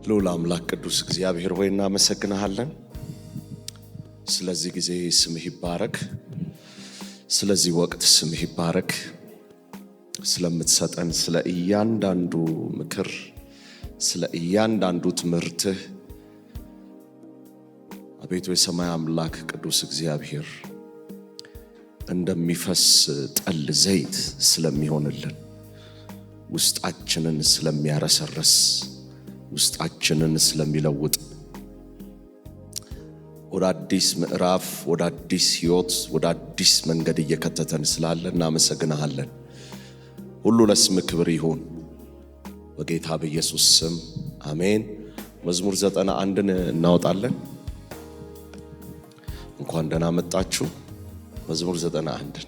ልዑል አምላክ ቅዱስ እግዚአብሔር ሆይ እናመሰግንሃለን። ስለዚህ ጊዜ ስምህ ይባረክ። ስለዚህ ወቅት ስምህ ይባረክ። ስለምትሰጠን ስለ እያንዳንዱ ምክር፣ ስለ እያንዳንዱ ትምህርትህ አቤቱ የሰማይ አምላክ ቅዱስ እግዚአብሔር እንደሚፈስ ጠል ዘይት ስለሚሆንልን፣ ውስጣችንን ስለሚያረሰርስ፣ ውስጣችንን ስለሚለውጥ፣ ወደ አዲስ ምዕራፍ፣ ወደ አዲስ ሕይወት፣ ወደ አዲስ መንገድ እየከተተን ስላለ እናመሰግንሃለን። ሁሉ ለስም ክብር ይሁን በጌታ በኢየሱስ ስም አሜን። መዝሙር 91ን እናወጣለን። እንኳን ደህና መጣችሁ። መዝሙር 91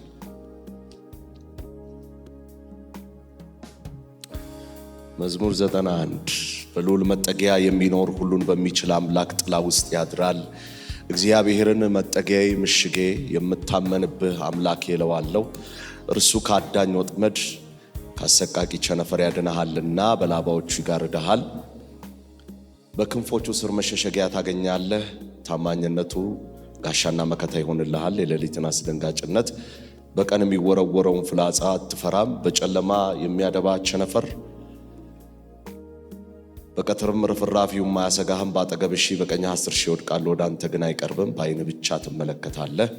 መዝሙር 91 በልዑል መጠጊያ የሚኖር ሁሉን በሚችል አምላክ ጥላ ውስጥ ያድራል። እግዚአብሔርን መጠጊያዬ ምሽጌ የምታመንብህ አምላኬ እለዋለሁ። እርሱ ከአዳኝ ወጥመድ ከአሰቃቂ ቸነፈር ያድንሃልና በላባዎቹ ይጋርድሃል። በክንፎቹ ስር መሸሸጊያ ታገኛለህ። ታማኝነቱ ጋሻና መከታ ይሆንልሃል። የሌሊትን አስደንጋጭነት በቀን የሚወረወረውን ፍላጻ አትፈራም። በጨለማ የሚያደባ ቸነፈር በቀትርም ርፍራፊውም አያሰጋህም። በአጠገብህ ሺህ በቀኝህ 10 ሺህ ይወድቃሉ፣ ወደ አንተ ግን አይቀርብም። በዓይንህ ብቻ ትመለከታለህ፣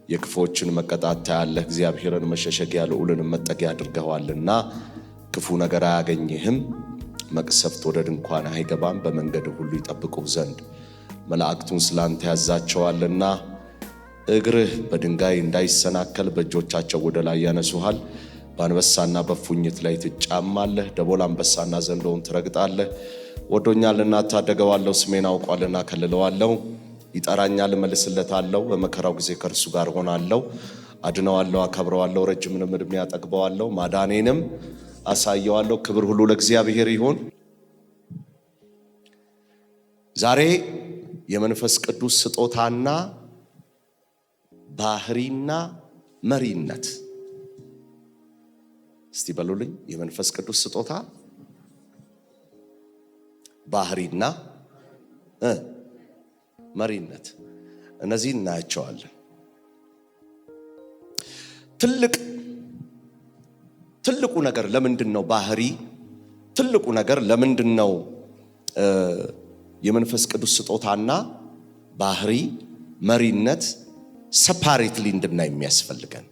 የክፉዎችን መቀጣት ታያለህ። እግዚአብሔርን መሸሸጊያ ልዑልን መጠጊያ አድርገዋልና ክፉ ነገር አያገኝህም። መቅሰፍት ወደ ድንኳን አይገባም። በመንገድህ ሁሉ ይጠብቁህ ዘንድ መላእክቱን ስላንተ ያዛቸዋልና እግርህ በድንጋይ እንዳይሰናከል በእጆቻቸው ወደ ላይ ያነሱሃል። በአንበሳና በፉኝት ላይ ትጫማለህ። ደቦል አንበሳና ዘንዶውን ትረግጣለህ። ወዶኛልና እታደገዋለሁ፣ ስሜን አውቋልና ከልለዋለሁ። ይጠራኛል እመልስለታለሁ። በመከራው ጊዜ ከእርሱ ጋር ሆናለሁ። አድነዋለሁ፣ አከብረዋለሁ፣ ረጅምንም ዕድሜ አጠግበዋለሁ፣ ማዳኔንም አሳየዋለሁ። ክብር ሁሉ ለእግዚአብሔር ይሁን። ዛሬ የመንፈስ ቅዱስ ስጦታና ባህሪና መሪነት። እስቲ በሉልኝ፣ የመንፈስ ቅዱስ ስጦታ፣ ባህሪና መሪነት። እነዚህን እናያቸዋለን። ትልቁ ነገር ለምንድን ነው ባህሪ? ትልቁ ነገር ለምንድን ነው የመንፈስ ቅዱስ ስጦታና ባህሪ መሪነት ሰፓሬትሊ እንድናይ የሚያስፈልገን?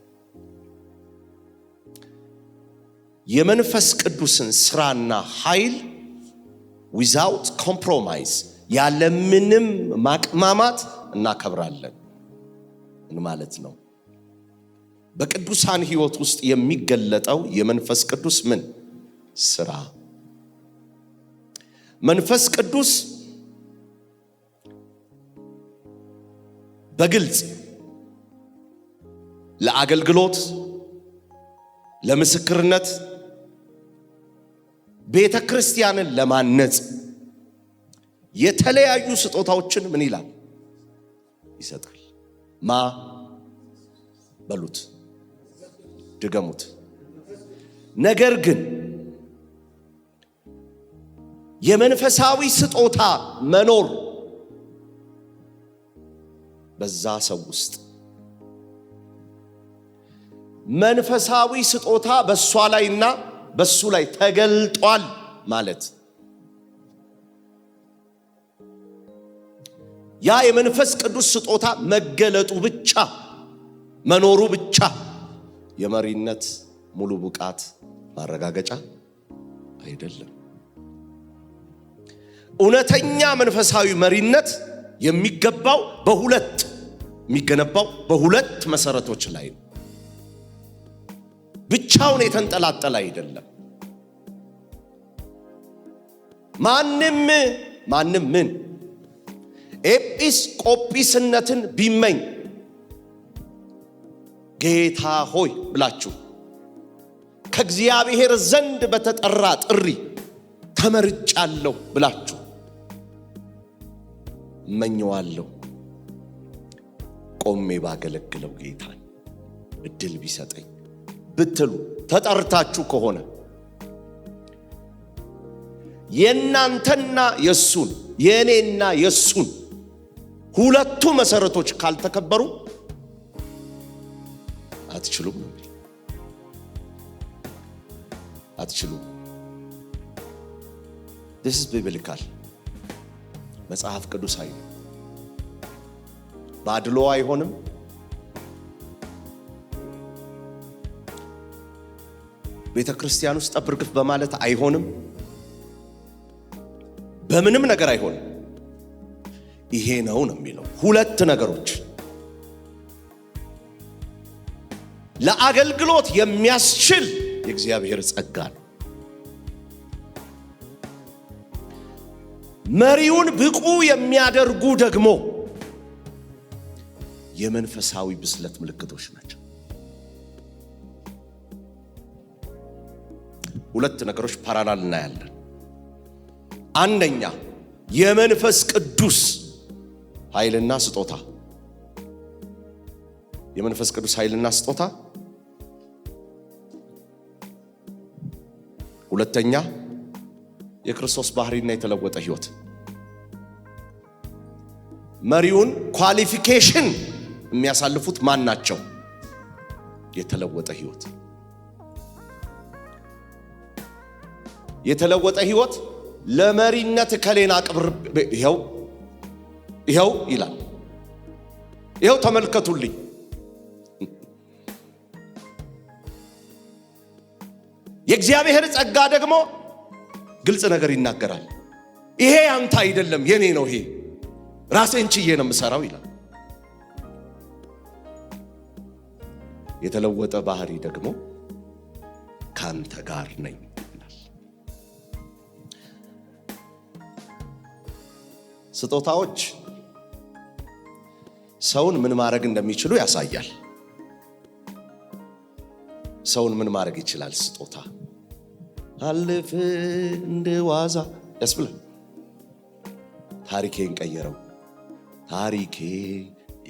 የመንፈስ ቅዱስን ስራና ኃይል ዊዛውት ኮምፕሮማይዝ ያለምንም ማቅማማት እናከብራለን። ምን ማለት ነው? በቅዱሳን ሕይወት ውስጥ የሚገለጠው የመንፈስ ቅዱስ ምን ስራ? መንፈስ ቅዱስ በግልጽ ለአገልግሎት፣ ለምስክርነት፣ ቤተ ክርስቲያንን ለማነጽ የተለያዩ ስጦታዎችን ምን ይላል? ይሰጣል። ማ በሉት፣ ድገሙት። ነገር ግን የመንፈሳዊ ስጦታ መኖር በዛ ሰው ውስጥ መንፈሳዊ ስጦታ በሷ ላይና በሱ ላይ ተገልጧል ማለት ያ የመንፈስ ቅዱስ ስጦታ መገለጡ ብቻ መኖሩ ብቻ የመሪነት ሙሉ ብቃት ማረጋገጫ አይደለም። እውነተኛ መንፈሳዊ መሪነት የሚገነባው በሁለት መሰረቶች ላይ ነው። ብቻውን የተንጠላጠለ አይደለም። ማንም ምን ኤጲስቆጶስነትን ቢመኝ ጌታ ሆይ ብላችሁ ከእግዚአብሔር ዘንድ በተጠራ ጥሪ ተመርጫለሁ ብላችሁ እመኘዋለሁ፣ ቆሜ ባገለግለው ጌታን እድል ቢሰጠኝ ብትሉ ተጠርታችሁ ከሆነ የናንተና የሱን የኔና የሱን ሁለቱ መሰረቶች ካልተከበሩ አትችሉም ነው። አትችሉም። this is biblical መጽሐፍ ቅዱሳዊ ነው። ባድሎ አይሆንም። ቤተክርስቲያን ውስጥ ጠብርግፍ በማለት አይሆንም። በምንም ነገር አይሆንም። ይሄ ነው የሚለው ሁለት ነገሮች ለአገልግሎት የሚያስችል የእግዚአብሔር ጸጋ ነው። መሪውን ብቁ የሚያደርጉ ደግሞ የመንፈሳዊ ብስለት ምልክቶች ናቸው። ሁለት ነገሮች ፓራላል እናያለን። አንደኛ የመንፈስ ቅዱስ ኃይልና ስጦታ። የመንፈስ ቅዱስ ኃይልና ስጦታ። ሁለተኛ የክርስቶስ ባህሪና የተለወጠ ህይወት። መሪውን ኳሊፊኬሽን የሚያሳልፉት ማን ናቸው? የተለወጠ ህይወት። የተለወጠ ህይወት ለመሪነት ከሌና አቅብር ይኸው ይላል። ይኸው ተመልከቱልኝ። የእግዚአብሔር ጸጋ ደግሞ ግልጽ ነገር ይናገራል። ይሄ አንተ አይደለም የኔ ነው፣ ይሄ ራሴን ችዬ ነው የምሰራው ይላል። የተለወጠ ባህሪ ደግሞ ካንተ ጋር ነኝ ይላል። ስጦታዎች ሰውን ምን ማድረግ እንደሚችሉ ያሳያል። ሰውን ምን ማድረግ ይችላል? ስጦታ አለፈ እንደ ዋዛ ያስብላል። ታሪኬን ቀየረው፣ ታሪኬ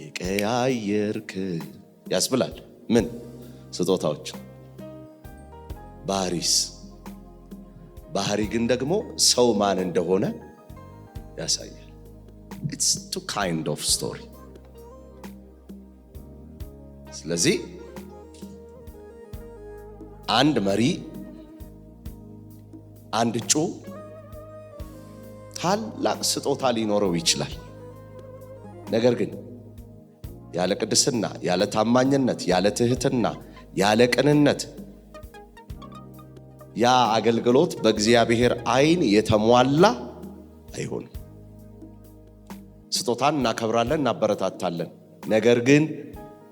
የቀያየርክ ያስብላል። ምን ስጦታዎች? ባህሪስ? ባህሪ ግን ደግሞ ሰው ማን እንደሆነ ያሳያል። it's two kind of story። ስለዚህ አንድ መሪ፣ አንድ እጩ ታላቅ ስጦታ ሊኖረው ይችላል። ነገር ግን ያለ ቅድስና፣ ያለ ታማኝነት፣ ያለ ትህትና፣ ያለ ቅንነት ያ አገልግሎት በእግዚአብሔር ዓይን የተሟላ አይሆንም። ስጦታን እናከብራለን፣ እናበረታታለን። ነገር ግን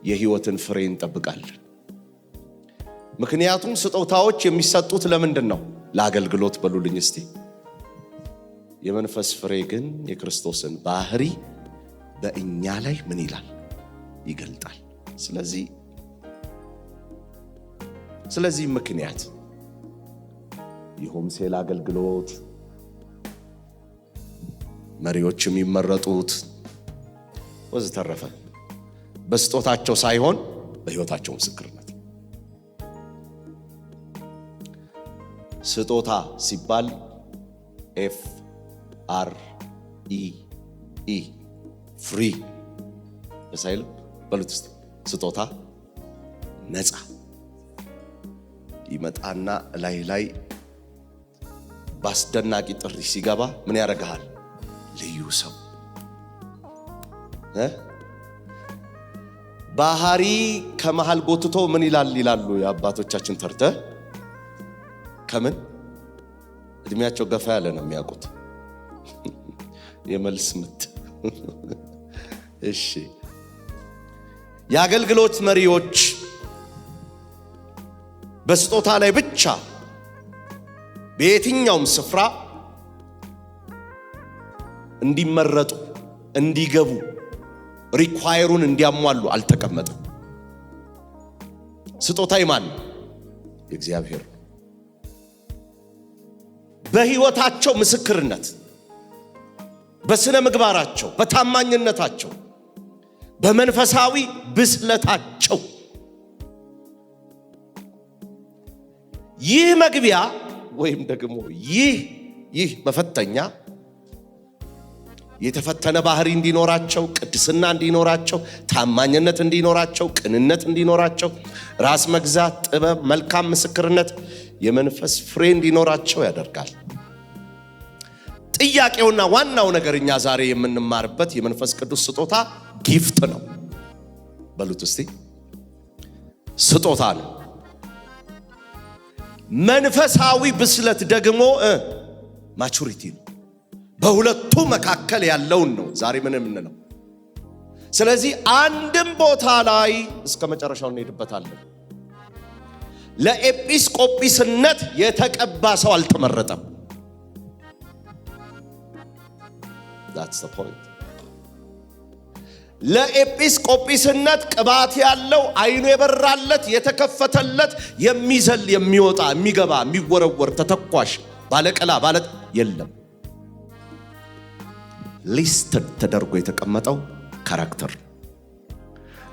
የህይወትን ፍሬ እንጠብቃለን። ምክንያቱም ስጦታዎች የሚሰጡት ለምንድን ነው? ለአገልግሎት በሉልኝ እስቲ። የመንፈስ ፍሬ ግን የክርስቶስን ባህሪ በእኛ ላይ ምን ይላል? ይገልጣል። ስለዚህ ምክንያት የሆምሴል አገልግሎት መሪዎች የሚመረጡት ወዘተረፈ በስጦታቸው ሳይሆን በህይወታቸው ምስክርነት። ስጦታ ሲባል FREE ፍሪ በሳይል በሉት ውስጥ ስጦታ ነፃ ይመጣና ላይ ባስደናቂ ጥሪ ሲገባ ምን ያደርጋል? ልዩ ሰው ባህሪ ከመሃል ጎትቶ ምን ይላሉ የአባቶቻችን ተርተ ከምን እድሜያቸው ገፋ ያለ ነው የሚያውቁት። የመልስ ምት እሺ። የአገልግሎት መሪዎች በስጦታ ላይ ብቻ በየትኛውም ስፍራ እንዲመረጡ፣ እንዲገቡ፣ ሪኳየሩን እንዲያሟሉ አልተቀመጠም። ስጦታ የማን ነው? የእግዚአብሔር። በህይወታቸው ምስክርነት፣ በስነ ምግባራቸው፣ በታማኝነታቸው፣ በመንፈሳዊ ብስለታቸው ይህ መግቢያ ወይም ደግሞ ይህ ይህ መፈተኛ የተፈተነ ባህሪ እንዲኖራቸው፣ ቅድስና እንዲኖራቸው፣ ታማኝነት እንዲኖራቸው፣ ቅንነት እንዲኖራቸው፣ ራስ መግዛት፣ ጥበብ፣ መልካም ምስክርነት፣ የመንፈስ ፍሬ እንዲኖራቸው ያደርጋል። ጥያቄውና ዋናው ነገር እኛ ዛሬ የምንማርበት የመንፈስ ቅዱስ ስጦታ ጊፍት ነው። በሉት እስቲ ስጦታ ነው። መንፈሳዊ ብስለት ደግሞ ማቹሪቲ ነው። በሁለቱ መካከል ያለውን ነው ዛሬ ምን የምንለው። ስለዚህ አንድም ቦታ ላይ እስከ መጨረሻው እንሄድበታለን። ለኤጲስቆጶስነት የተቀባ ሰው አልተመረጠም። that's the point። ለኤጲስቆጶስነት ቅባት ያለው አይኑ የበራለት የተከፈተለት የሚዘል የሚወጣ የሚገባ የሚወረወር ተተኳሽ ባለቀላ ባለት የለም። ሊስት ተደርጎ የተቀመጠው ካራክተር።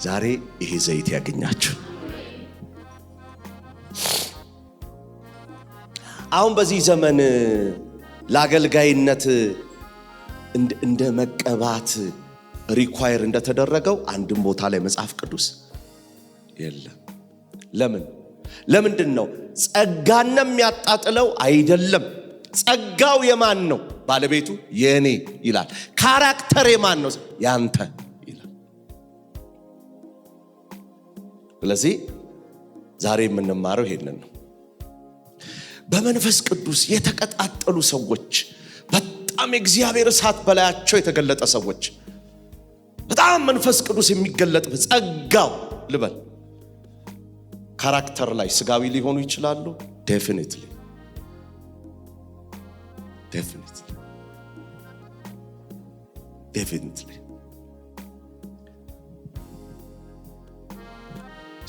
ዛሬ ይሄ ዘይት ያገኛችሁ። አሁን በዚህ ዘመን ለአገልጋይነት እንደ መቀባት ሪኳየር እንደተደረገው አንድም ቦታ ላይ መጽሐፍ ቅዱስ የለም። ለምንድን ነው? ጸጋን የሚያጣጥለው አይደለም። ጸጋው የማን ነው? ባለቤቱ የኔ ይላል። ካራክተር የማን ነው? ያንተ ይላል። ስለዚህ ዛሬ የምንማረው ይሄንን ነው። በመንፈስ ቅዱስ የተቀጣጠሉ ሰዎች፣ በጣም የእግዚአብሔር እሳት በላያቸው የተገለጠ ሰዎች፣ በጣም መንፈስ ቅዱስ የሚገለጥ ጸጋው ልበል ካራክተር ላይ ስጋዊ ሊሆኑ ይችላሉ። ዴፊኒትሊ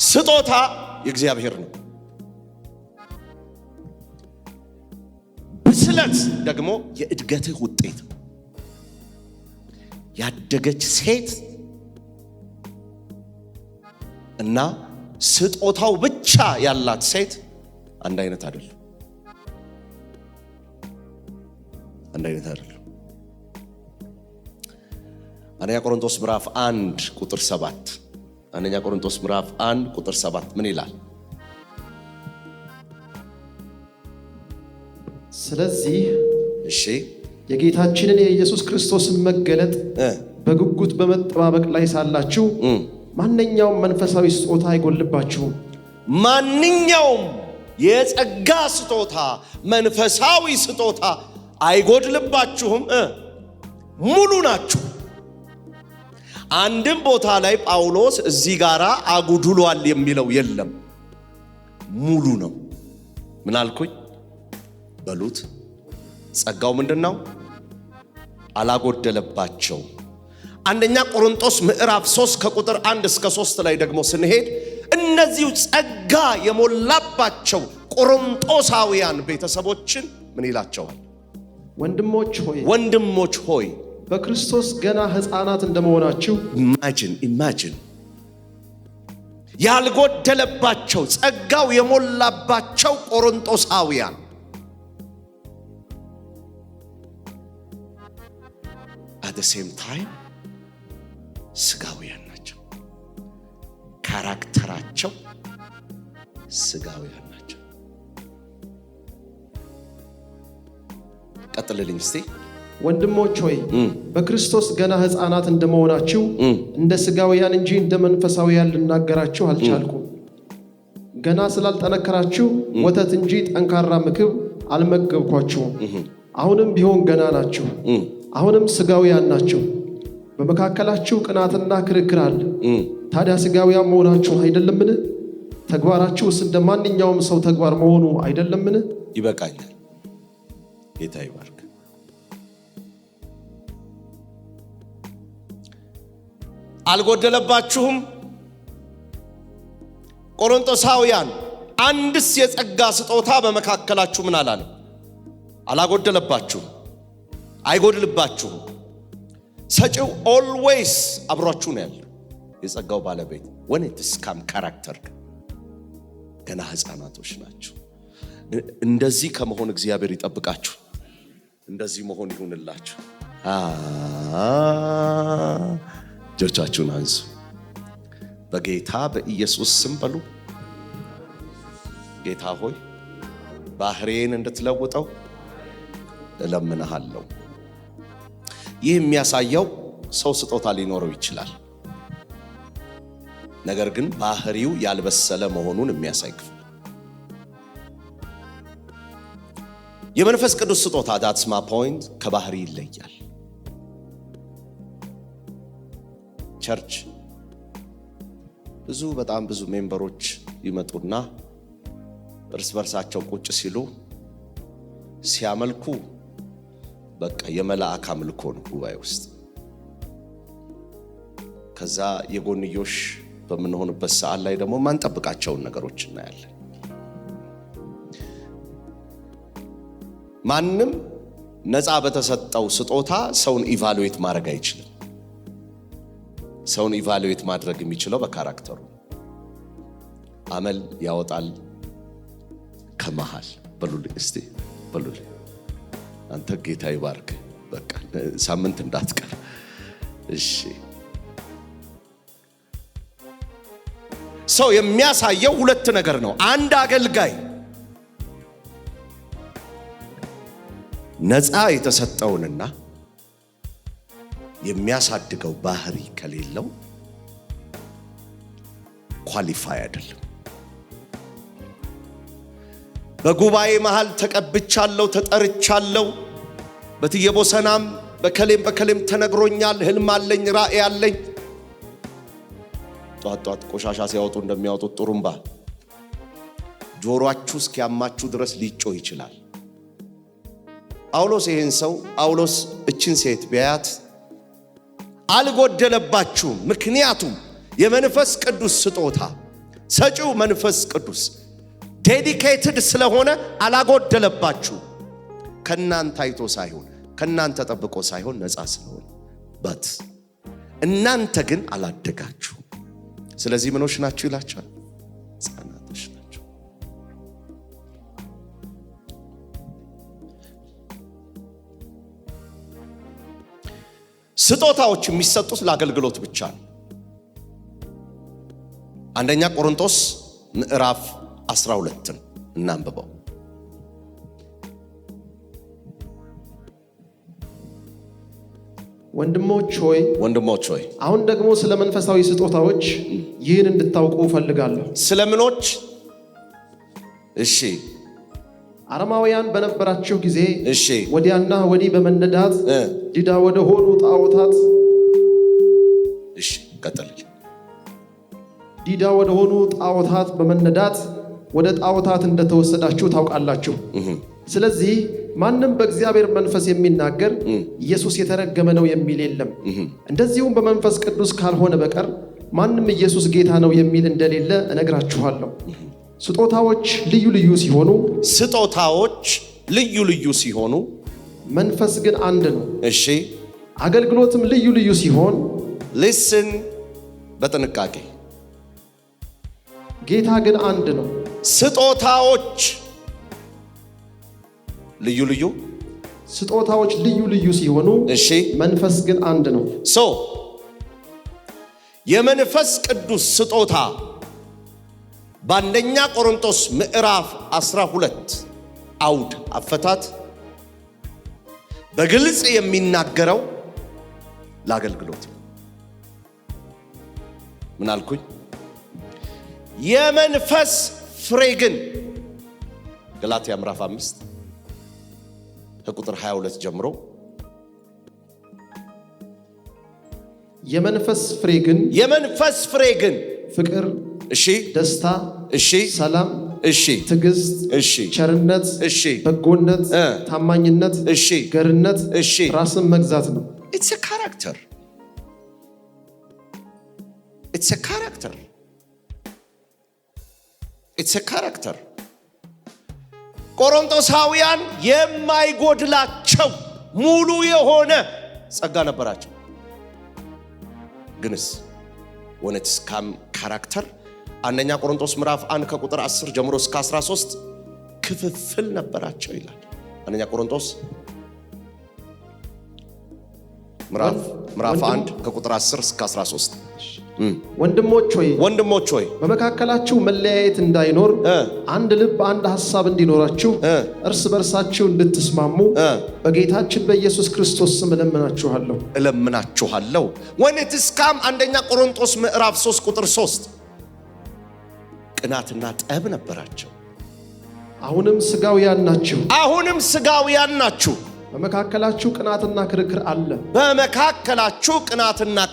ስጦታ የእግዚአብሔር ነው። ብስለት ደግሞ የእድገትህ ውጤት። ያደገች ሴት እና ስጦታው ብቻ ያላት ሴት አንድ አይነት አይደለም። አንደኛ ቆሮንቶስ ምዕራፍ 1 ቁጥር 7 አንደኛ ቆሮንቶስ ምዕራፍ 1 ቁጥር 7 ምን ይላል? ስለዚህ እሺ የጌታችንን የኢየሱስ ክርስቶስን መገለጥ በጉጉት በመጠባበቅ ላይ ሳላችሁ ማንኛውም መንፈሳዊ ስጦታ አይጎልባችሁም። ማንኛውም የጸጋ ስጦታ መንፈሳዊ ስጦታ አይጎድልባችሁም። ሙሉ ናችሁ። አንድም ቦታ ላይ ጳውሎስ እዚህ ጋራ አጉድሏል የሚለው የለም። ሙሉ ነው። ምን አልኩኝ? በሉት ጸጋው ምንድነው? አላጎደለባቸው። አንደኛ ቆሮንቶስ ምዕራፍ 3 ከቁጥር 1 እስከ 3 ላይ ደግሞ ስንሄድ እነዚሁ ጸጋ የሞላባቸው ቆሮንቶሳውያን ቤተሰቦችን ምን ይላቸዋል? ወንድሞች ሆይ በክርስቶስ ገና ሕፃናት እንደመሆናችሁ ኢማጂን ያልጎደለባቸው ጸጋው የሞላባቸው ቆሮንቶሳውያን at the same time ስጋውያን ናቸው። ካራክተራቸው ስጋውያን ናቸው። ቀጥልልኝ እስቲ። ወንድሞች ሆይ በክርስቶስ ገና ሕፃናት እንደመሆናችሁ እንደ ስጋውያን እንጂ እንደ መንፈሳውያን ልናገራችሁ አልቻልኩም። ገና ስላልጠነከራችሁ ወተት እንጂ ጠንካራ ምግብ አልመገብኳችሁም። አሁንም ቢሆን ገና ናችሁ። አሁንም ስጋውያን ናችሁ። በመካከላችሁ ቅናትና ክርክር አለ። ታዲያ ስጋውያን መሆናችሁ አይደለምን? ተግባራችሁስ እንደ ማንኛውም ሰው ተግባር መሆኑ አይደለምን? ይበቃኛል። ጌታ ይባርክ። አልጎደለባችሁም። ቆሮንቶሳውያን አንድስ የጸጋ ስጦታ በመካከላችሁ ምን አላለም? አላጎደለባችሁም፣ አይጎድልባችሁም። ሰጪው ኦልዌይስ አብሯችሁ ነው ያለው። የጸጋው ባለቤት when it is come character ገና ሕፃናቶች ናቸው። እንደዚህ ከመሆን እግዚአብሔር ይጠብቃችሁ። እንደዚህ መሆን ይሁንላችሁ። እጆቻችሁን አንሱ። በጌታ በኢየሱስ ስም በሉ። ጌታ ሆይ ባህሪዬን እንድትለውጠው እለምንሃለሁ። ይህ የሚያሳየው ሰው ስጦታ ሊኖረው ይችላል፣ ነገር ግን ባህሪው ያልበሰለ መሆኑን የሚያሳይ ክፍል። የመንፈስ ቅዱስ ስጦታ that's my point ከባህሪ ይለያል። ቸርች በጣም ብዙ ሜምበሮች ይመጡና እርስ በርሳቸው ቁጭ ሲሉ ሲያመልኩ በቃ የመላእክ አምልኮ ነው ጉባኤ ውስጥ። ከዛ የጎንዮሽ በምንሆንበት ሰዓት ላይ ደግሞ ማንጠብቃቸውን ነገሮች እናያለን። ማንም ነፃ በተሰጠው ስጦታ ሰውን ኢቫሉዌት ማድረግ አይችልም። ሰውን ኢቫሉዌት ማድረግ የሚችለው በካራክተሩ። አመል ያወጣል ከመሃል። በሉልኝ እስቲ በሉልኝ። አንተ ጌታ ይባርክ። በቃ ሳምንት እንዳትቀር እሺ። ሰው የሚያሳየው ሁለት ነገር ነው። አንድ አገልጋይ ነፃ የተሰጠውንና የሚያሳድገው ባህሪ ከሌለው ኳሊፋይ አይደለም። በጉባኤ መሃል ተቀብቻለሁ፣ ተጠርቻለሁ፣ በትየቦሰናም በከሌም ተነግሮኛል፣ ህልም አለኝ፣ ራእይ አለኝ። ጧት ቆሻሻ ሲያወጡ እንደሚያወጡት ጥሩምባ ጆሮአችሁ እስኪያማችሁ ድረስ ሊጮህ ይችላል። ጳውሎስ ይህን ሰው ጳውሎስ እችን ሴት ቢያያት አልጎደለባችሁም፣ ምክንያቱም የመንፈስ ቅዱስ ስጦታ ሰጪው መንፈስ ቅዱስ ዴዲኬትድ ስለሆነ አላጎደለባችሁም። ከናንተ አይቶ ሳይሆን ከናንተ ጠብቆ ሳይሆን ነፃ ስለሆነ በት እናንተ ግን አላደጋችሁም። ስለዚህ ምኖች ናችሁ ይላችኋል? ሕፃናቶች ናችሁ። ስጦታዎች የሚሰጡት ለአገልግሎት ብቻ ነው። አንደኛ ቆሮንቶስ ምዕራፍ 12 እናንብበው። ወንድሞች ሆይ አሁን ደግሞ ስለ መንፈሳዊ ስጦታዎች ይህን እንድታውቁ እፈልጋለሁ። ስለ ምኖች? እሺ። አረማውያን በነበራችሁ ጊዜ እሺ፣ ወዲያና ወዲህ በመነዳት ዲዳ ወደ ሆኑ ጣዖታት እሺ፣ ቀጥል። ዲዳ ወደ ሆኑ ጣዖታት በመነዳት ወደ ጣዖታት እንደተወሰዳችሁ ታውቃላችሁ። ስለዚህ ማንም በእግዚአብሔር መንፈስ የሚናገር ኢየሱስ የተረገመ ነው የሚል የለም። እንደዚሁም በመንፈስ ቅዱስ ካልሆነ በቀር ማንም ኢየሱስ ጌታ ነው የሚል እንደሌለ እነግራችኋለሁ። ስጦታዎች ልዩ ሲሆኑ መንፈስ ግን አንድ ነው። እሺ። አገልግሎትም ልዩ ሲሆን ሊስን በጥንቃቄ ጌታ ግን አንድ ነው። ስጦታዎች ልዩ ሲሆኑ እሺ፣ መንፈስ ግን አንድ ነው። የመንፈስ ቅዱስ ስጦታ በአንደኛ ቆሮንቶስ ምዕራፍ 12 አውድ አፈታት በግልጽ የሚናገረው ለአገልግሎት። ምን አልኩኝ? የመንፈስ ፍሬ ግን ገላትያ ምዕራፍ 5 ከቁጥር 22 ጀምሮ የመንፈስ ፍሬ ግን ፍቅር፣ እሺ፣ ደስታ፣ እሺ፣ ሰላም፣ እሺ፣ ትዕግስት፣ እሺ፣ ቸርነት፣ እሺ፣ በጎነት፣ ታማኝነት፣ እሺ፣ ገርነት፣ እሺ፣ ራስን መግዛት ነው። It's a character. ቆሮንቶሳውያን የማይጎድላቸው ሙሉ የሆነ ጸጋ ነበራቸው። ግንስ ወነትስ ካራክተር አንደኛ ቆሮንቶስ ምዕራፍ 1 ከቁጥር 10 ጀምሮ እስከ 13 ክፍፍል ነበራቸው ይላል። አንደኛ ቆሮንቶስ ምዕራፍ 1 ከቁጥር 10 እስከ 13 ወንድሞች ሆይ በመካከላችሁ መለያየት እንዳይኖር አንድ ልብ አንድ ሐሳብ እንዲኖራችሁ እርስ በርሳችሁ እንድትስማሙ በጌታችን በኢየሱስ ክርስቶስ ስም እለምናችኋለሁ። when it is come አንደኛ ቆሮንቶስ ምዕራፍ 3 ቁጥር 3 ቅናትና ጠብ ነበራቸው። አሁንም ስጋውያን ናችሁ በመካከላችሁ ቅናትና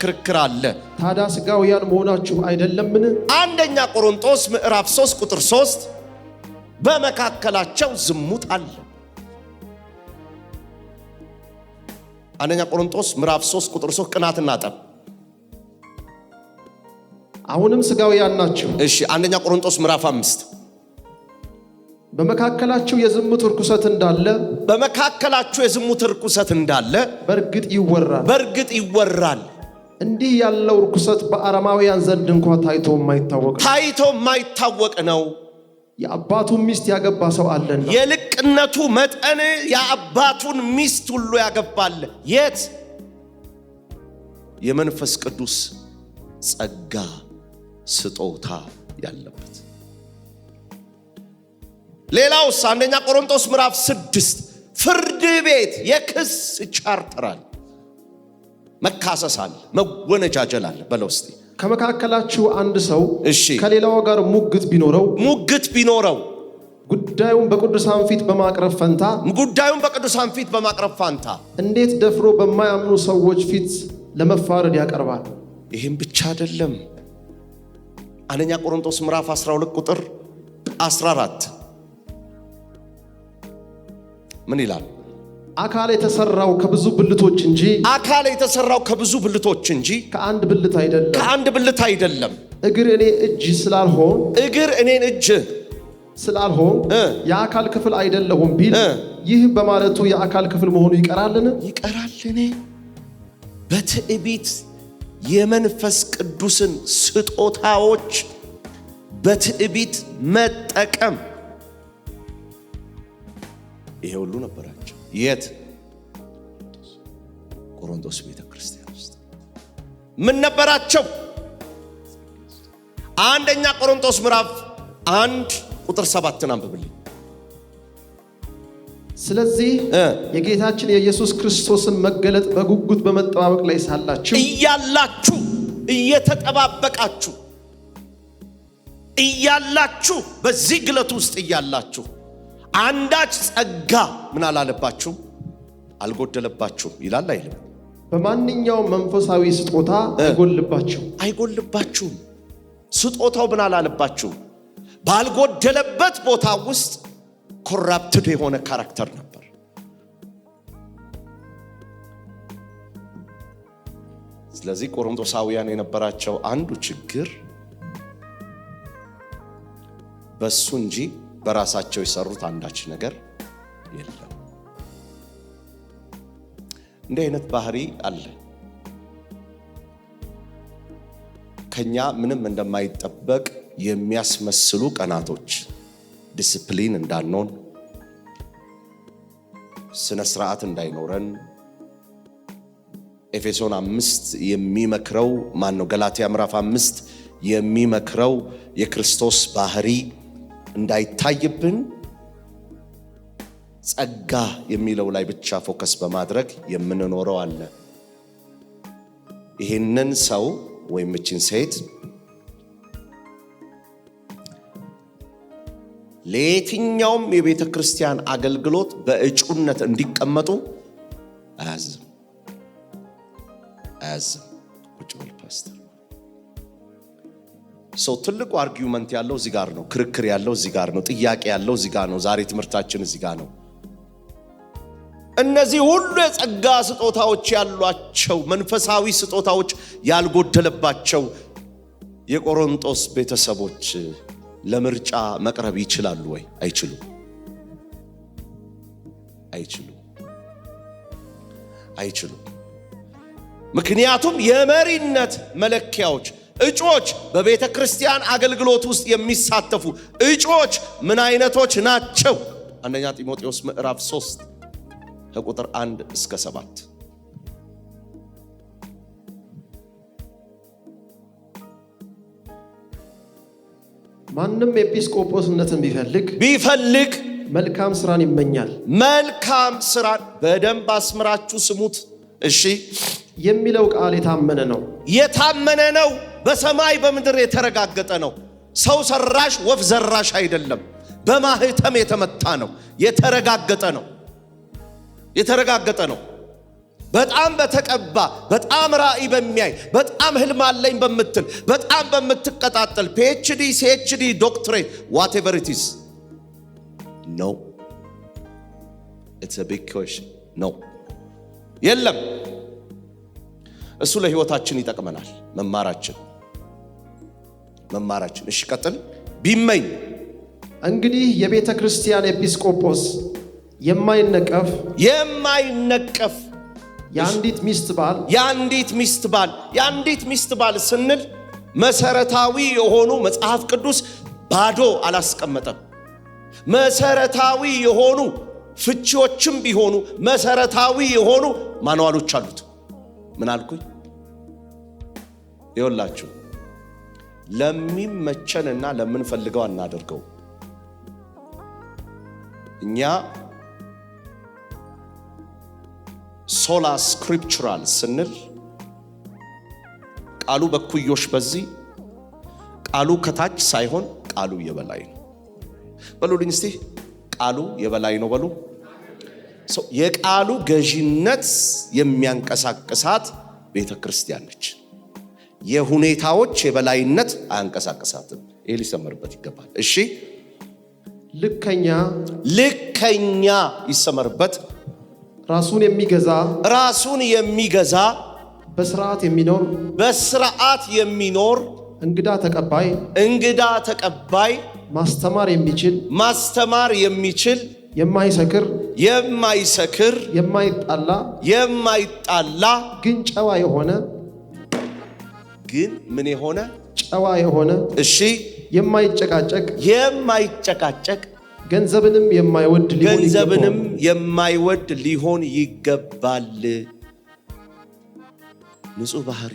ክርክር አለ። ታዲያ ስጋውያን መሆናችሁ አይደለምን? አንደኛ ቆሮንቶስ ምዕራፍ 3 ቁጥር 3 በመካከላቸው ዝሙት አለ። አንደኛ ቆሮንቶስ ምዕራፍ 3 ቁጥር 3 ቅናትና ጠብ። አሁንም ስጋውያን ናችሁ። እሺ አንደኛ ቆሮንቶስ ምዕራፍ 5 በመካከላችሁ የዝሙት ርኩሰት እንዳለ በእርግጥ ይወራል። እንዲህ ያለው ርኩሰት በአረማውያን ዘንድ እንኳን ታይቶ የማይታወቅ ነው። የአባቱን ሚስት ያገባ ሰው አለና የልቅነቱ መጠን የአባቱን ሚስት ሁሉ ያገባል። የት? የመንፈስ ቅዱስ ጸጋ ስጦታ ያለበት። ሌላውስ አንደኛ ቆሮንቶስ ምዕራፍ 6 ፍርድ ቤት የክስ ቻርተር አለ፣ መካሰስ አለ፣ መወነጃጀል አለ። በለው እስቲ ከመካከላችሁ አንድ ሰው ከሌላው ጋር ሙግት ቢኖረው ጉዳዩን በቅዱሳን ፊት በማቅረብ ፈንታ እንዴት ደፍሮ በማያምኑ ሰዎች ፊት ለመፋረድ ያቀርባል? ይሄም ብቻ አይደለም። አንደኛ ቆሮንቶስ ምዕራፍ 12 ቁጥር 14 ምን ይላል? አካል የተሰራው ከብዙ ብልቶች እንጂ ከአንድ ብልት አይደለም። እግር እኔን እጅ ስላልሆን የአካል ክፍል አይደለሁም ቢል ይህ በማለቱ የአካል ክፍል መሆኑ ይቀራልን? በትዕቢት የመንፈስ ቅዱስን ስጦታዎች በትዕቢት መጠቀም ይሄ ሁሉ ነበራቸው። የት? ቆሮንቶስ ቤተክርስቲያን ውስጥ ምን ነበራቸው? አንደኛ ቆሮንቶስ ምዕራፍ 1 ቁጥር 7 አንብብልኝ። ስለዚህ የጌታችን የኢየሱስ ክርስቶስን መገለጥ በጉጉት በመጠባበቅ ላይ ሳላችሁ እያላችሁ በዚህ ግለት ውስጥ እያላችሁ አንዳች ጸጋ ምን አላለባችሁም? አልጎደለባችሁም ይላል አይልም? በማንኛውም መንፈሳዊ ስጦታ አይጎልባችሁም። ስጦታው ምን አላለባችሁም? ባልጎደለበት ቦታ ውስጥ ኮራፕትድ የሆነ ካራክተር ነበር። ስለዚህ ቆሮንቶሳውያን የነበራቸው አንዱ ችግር በሱ እንጂ በራሳቸው የሰሩት አንዳች ነገር የለም። እንዲህ አይነት ባህሪ አለ። ከኛ ምንም እንደማይጠበቅ የሚያስመስሉ ቀናቶች፣ ዲስፕሊን እንዳንሆን፣ ስነ ስርዓት እንዳይኖረን ኤፌሶን 5 የሚመክረው ገላትያ ምዕራፍ 5 የሚመክረው የክርስቶስ ባህሪ እንዳይታይብን ጸጋ የሚለው ላይ ብቻ ፎከስ በማድረግ የምንኖረው አለ። ይሄንን ሰው ወይም እቺን ሴት ለየትኛውም የቤተ ክርስቲያን አገልግሎት በእጩነት እንዲቀመጡ አያዝም። ቁጭ በል ፓስተር። ሰው ትልቁ አርጊውመንት ያለው እዚህ ጋር ነው። ክርክር ያለው እዚህ ጋር ነው። ጥያቄ ያለው እዚህ ጋር ነው። ዛሬ ትምህርታችን እዚህ ጋር ነው። እነዚህ ሁሉ የጸጋ ስጦታዎች ያሏቸው መንፈሳዊ ስጦታዎች ያልጎደለባቸው የቆሮንቶስ ቤተሰቦች ለምርጫ መቅረብ ይችላሉ ወይ? አይችሉም። ምክንያቱም የመሪነት መለኪያዎች እጩዎች በቤተ ክርስቲያን አገልግሎት ውስጥ የሚሳተፉ እጩዎች ምን አይነቶች ናቸው? አንደኛ ጢሞቴዎስ ምዕራፍ 3 ከቁጥር 1 እስከ 7 ማንም ኤጲስቆጶስነትን ቢፈልግ መልካም ስራን ይመኛል። መልካም ስራን በደንብ አስምራችሁ ስሙት እሺ። የሚለው ቃል የታመነ ነው፣ በሰማይ በምድር የተረጋገጠ ነው። ሰው ሰራሽ ወፍ ዘራሽ አይደለም። በማህተም የተመታ ነው፣ የተረጋገጠ ነው። በጣም በተቀባ በጣም ራእይ በሚያይ በጣም ህልም አለኝ በምትል በጣም በምትቀጣጠል PhD CHD ዶክትሬት whatever it is no, it's a big question no የለም። እሱ ለህይወታችን ይጠቅመናል። መማራችን እሺ ቀጥል። ቢመኝ እንግዲህ የቤተ ክርስቲያን ኤጲስቆጶስ የማይነቀፍ የአንዲት ሚስት ባል ስንል መሰረታዊ የሆኑ መጽሐፍ ቅዱስ ባዶ አላስቀመጠም። መሰረታዊ የሆኑ ፍቺዎችም ቢሆኑ መሰረታዊ የሆኑ ማንዋሎች አሉት። ምን አልኩኝ? ይኸውላችሁ ለሚመቸንና ለምንፈልገው አናደርገው። እኛ ሶላ ስክሪፕቹራል ስንል ቃሉ በኩዮሽ በዚህ ቃሉ ከታች ሳይሆን ቃሉ የበላይ ነው። በሉልኝ እስቲ ቃሉ የበላይ ነው በሉ። የቃሉ ገዢነት የሚያንቀሳቅሳት ቤተ ክርስቲያን ነች። የሁኔታዎች የበላይነት አያንቀሳቅሳትም። ይሄ ሊሰመርበት ይገባል። እሺ ልከኛ ይሰመርበት። ራሱን የሚገዛ በስርዓት የሚኖር እንግዳ ተቀባይ ማስተማር የሚችል የማይሰክር የማይጣላ ግን ጨዋ የሆነ እሺ የማይጨቃጨቅ ገንዘብንም የማይወድ ሊሆን ይገባል። ንጹህ ባህሪ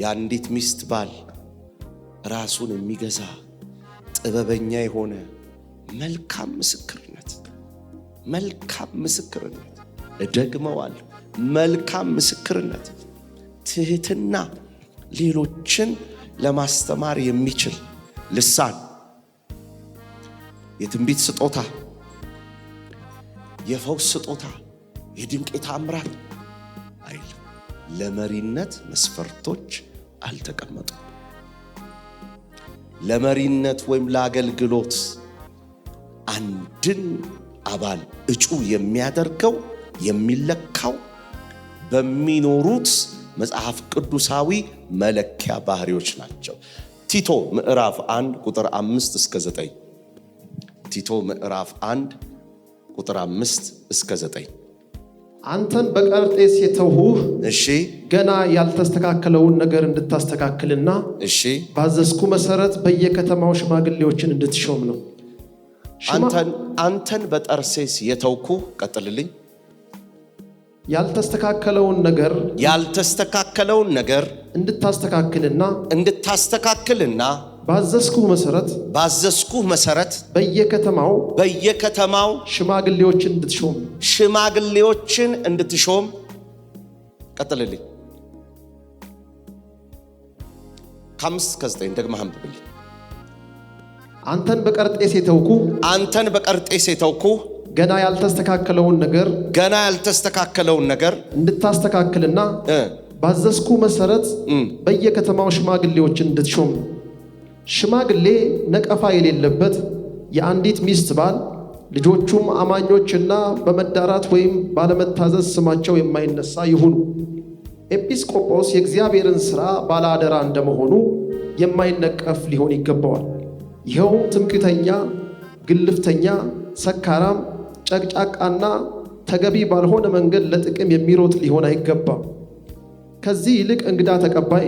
የአንዲት ሚስት ባል ራሱን የሚገዛ ጥበበኛ የሆነ መልካም ምስክርነት እደግመዋለሁ፣ መልካም ምስክርነት፣ ትህትና፣ ሌሎችን ለማስተማር የሚችል ልሳን፣ የትንቢት ስጦታ፣ የፈውስ ስጦታ፣ የድንቅ ተአምራት አይልም። ለመሪነት መስፈርቶች አልተቀመጡም። ለመሪነት ወይም ለአገልግሎት አንድን አባል እጩ የሚያደርገው የሚለካው በሚኖሩት መጽሐፍ ቅዱሳዊ መለኪያ ባህሪዎች ናቸው። ቲቶ ምዕራፍ 1 ቁጥር 5 እስከ 9 ቲቶ ምዕራፍ 1 ቁጥር 5 እስከ 9 አንተን በቀርጤስ የተውሁህ እሺ ገና ያልተስተካከለውን ነገር እንድታስተካክልና እሺ ባዘዝኩ መሰረት በየከተማው ሽማግሌዎችን እንድትሾም ነው። አንተን በጠርሴስ የተውኩ ቀጥልልኝ። ያልተስተካከለውን ነገር እንድታስተካክልና ባዘዝኩህ መሰረት በየከተማው ሽማግሌዎችን እንድትሾም ቀጥልልኝ። ከ5 እስከ 9 ደግመህ አንብብልኝ። አንተን በቀርጤስ የተውኩ ገና ያልተስተካከለውን ነገር እንድታስተካክልና ባዘዝኩ መሰረት በየከተማው ሽማግሌዎችን እንድትሾም ነው። ሽማግሌ ነቀፋ የሌለበት የአንዲት ሚስት ባል፣ ልጆቹም አማኞችና በመዳራት ወይም ባለመታዘዝ ስማቸው የማይነሳ ይሁኑ። ኤጲስቆጶስ የእግዚአብሔርን ሥራ ባለአደራ እንደመሆኑ የማይነቀፍ ሊሆን ይገባዋል። ይኸውም ትምክህተኛ፣ ግልፍተኛ፣ ሰካራም፣ ጨቅጫቃና ተገቢ ባልሆነ መንገድ ለጥቅም የሚሮጥ ሊሆን አይገባም። ከዚህ ይልቅ እንግዳ ተቀባይ፣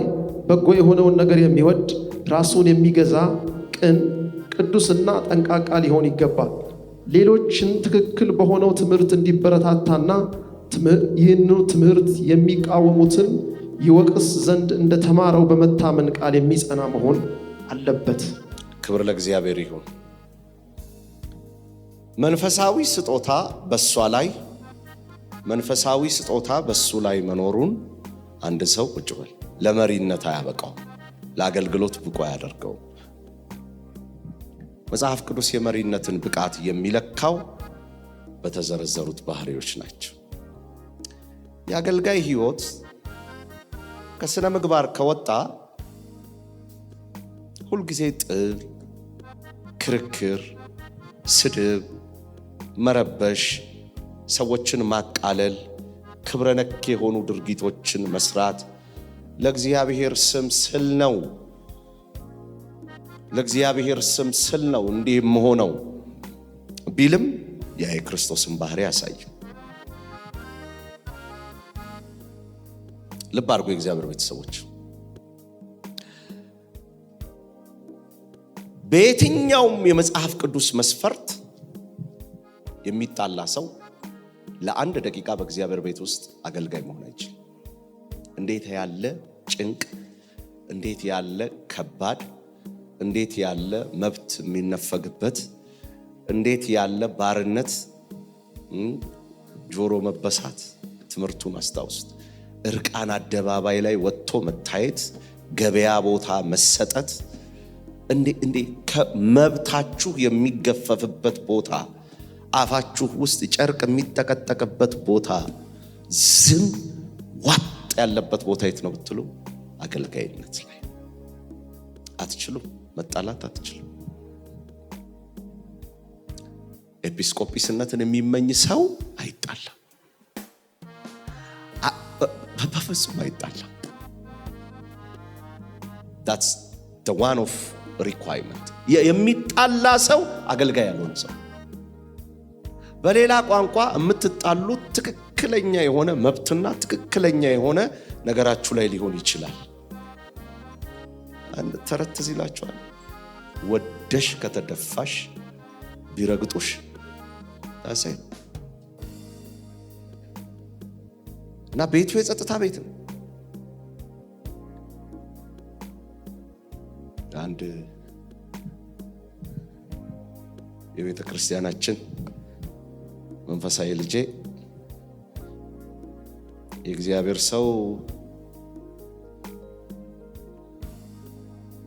በጎ የሆነውን ነገር የሚወድ፣ ራሱን የሚገዛ፣ ቅን፣ ቅዱስና ጠንቃቃ ሊሆን ይገባል። ሌሎችን ትክክል በሆነው ትምህርት እንዲበረታታና ይህንኑ ትምህርት የሚቃወሙትን ይወቅስ ዘንድ እንደተማረው በመታመን ቃል የሚጸና መሆን አለበት። ክብር ለእግዚአብሔር ይሁን። መንፈሳዊ ስጦታ በሷ ላይ መንፈሳዊ ስጦታ በሱ ላይ መኖሩን አንድ ሰው ቁጭ በል ለመሪነት አያበቃው፣ ለአገልግሎት ብቁ አያደርገው። መጽሐፍ ቅዱስ የመሪነትን ብቃት የሚለካው በተዘረዘሩት ባህሪዎች ናቸው። የአገልጋይ ሕይወት ከስነ ምግባር ከወጣ ሁልጊዜ ጥል፣ ክርክር፣ ስድብ፣ መረበሽ፣ ሰዎችን ማቃለል፣ ክብረ ነክ የሆኑ ድርጊቶችን መስራት ለእግዚአብሔር ስም ስል ነው። ለእግዚአብሔር ስም ስል ነው እንዲህ መሆነው ቢልም ያ የክርስቶስን ባህሪ ያሳይ። ልብ አድርጎ የእግዚአብሔር ቤተሰቦች በየትኛውም የመጽሐፍ ቅዱስ መስፈርት የሚጣላ ሰው ለአንድ ደቂቃ በእግዚአብሔር ቤት ውስጥ አገልጋይ መሆን አይችልም። እንዴት ያለ ጭንቅ፣ እንዴት ያለ ከባድ፣ እንዴት ያለ መብት የሚነፈግበት፣ እንዴት ያለ ባርነት፣ ጆሮ መበሳት። ትምህርቱን አስታውሱት። እርቃን አደባባይ ላይ ወጥቶ መታየት፣ ገበያ ቦታ መሰጠት፣ እንዴ ከመብታችሁ የሚገፈፍበት ቦታ፣ አፋችሁ ውስጥ ጨርቅ የሚጠቀጠቅበት ቦታ፣ ዝም ዋጥ ያለበት ቦታ የት ነው ብትሉ አገልጋይነት ላይ። አትችሉም፣ መጣላት አትችሉም። ኤጲስቆጶስነትን የሚመኝ ሰው አይጣላም፣ በፍጹም አይጣላም። that's the one of requirement። የሚጣላ ሰው አገልጋይ ያልሆነ ሰው። በሌላ ቋንቋ የምትጣሉት ትክክለኛ የሆነ መብትና ትክክለኛ የሆነ ነገራችሁ ላይ ሊሆን ይችላል። አንድ ተረት ትዝ ይላችኋል። ወደሽ ከተደፋሽ ቢረግጡሽ ታሰ እና ቤቱ የጸጥታ ቤት ነው። አንድ የቤተ ክርስቲያናችን መንፈሳዊ ልጄ የእግዚአብሔር ሰው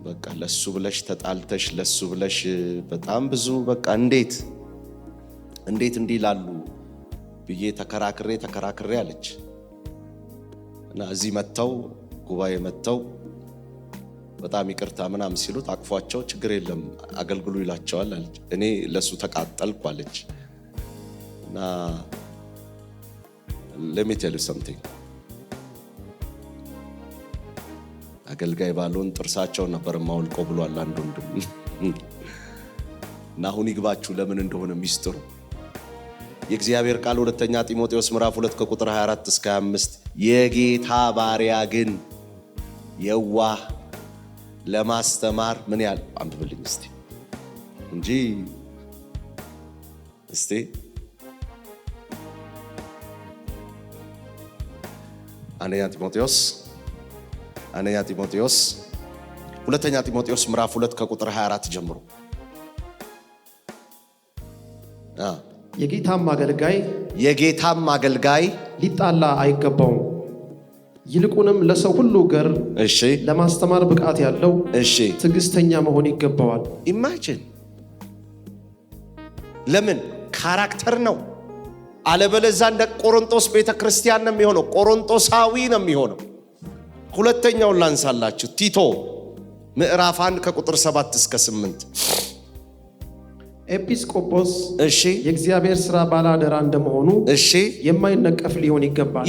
በቃ ለሱ ብለሽ ተጣልተሽ ለሱ ብለሽ በጣም ብዙ በቃ እንዴት እንዲህ ላሉ ብዬ ተከራክሬ አለች እና እዚህ መተው ጉባኤ መተው በጣም ይቅርታ ምናምን ሲሉት አቅፏቸው ችግር የለም አገልግሉ ይላቸዋል አለች። እኔ ለሱ ተቃጠልኩ አለች። እና let me tell you something። አገልጋይ ባልሆን ጥርሳቸው ነበር ማውልቆ ብሏል አንዱ ወንድም። እና አሁን ይግባችሁ ለምን እንደሆነ ሚስጥሩ። የእግዚአብሔር ቃል ሁለተኛ ጢሞቴዎስ ምዕራፍ 2 ከቁጥር 24 እስከ 25 የጌታ ባሪያ ግን የዋህ ለማስተማር ምን ያህል አንብብልኝ እስቲ እንጂ እስቲ አንደኛ ጢሞቴዎስ ሁለተኛ ጢሞቴዎስ ምዕራፍ 2 ከቁጥር 24 ጀምሮ የጌታም አገልጋይ ሊጣላ አይገባውም፣ ይልቁንም ለሰው ሁሉ ገር ለማስተማር ብቃት ያለው ትዕግስተኛ መሆን ይገባዋል። ኢማጂን ለምን ካራክተር ነው። አለበለዛ እንደ ቆሮንቶስ ቤተክርስቲያን ነው የሚሆነው፣ ቆሮንቶሳዊ ነው የሚሆነው። ሁለተኛውን ላንሳላችሁ። ቲቶ ምዕራፍ 1 ከቁጥር 7 እስከ 8 ኤጲስቆጶስ የእግዚአብሔር ሥራ ባላደራ እንደመሆኑ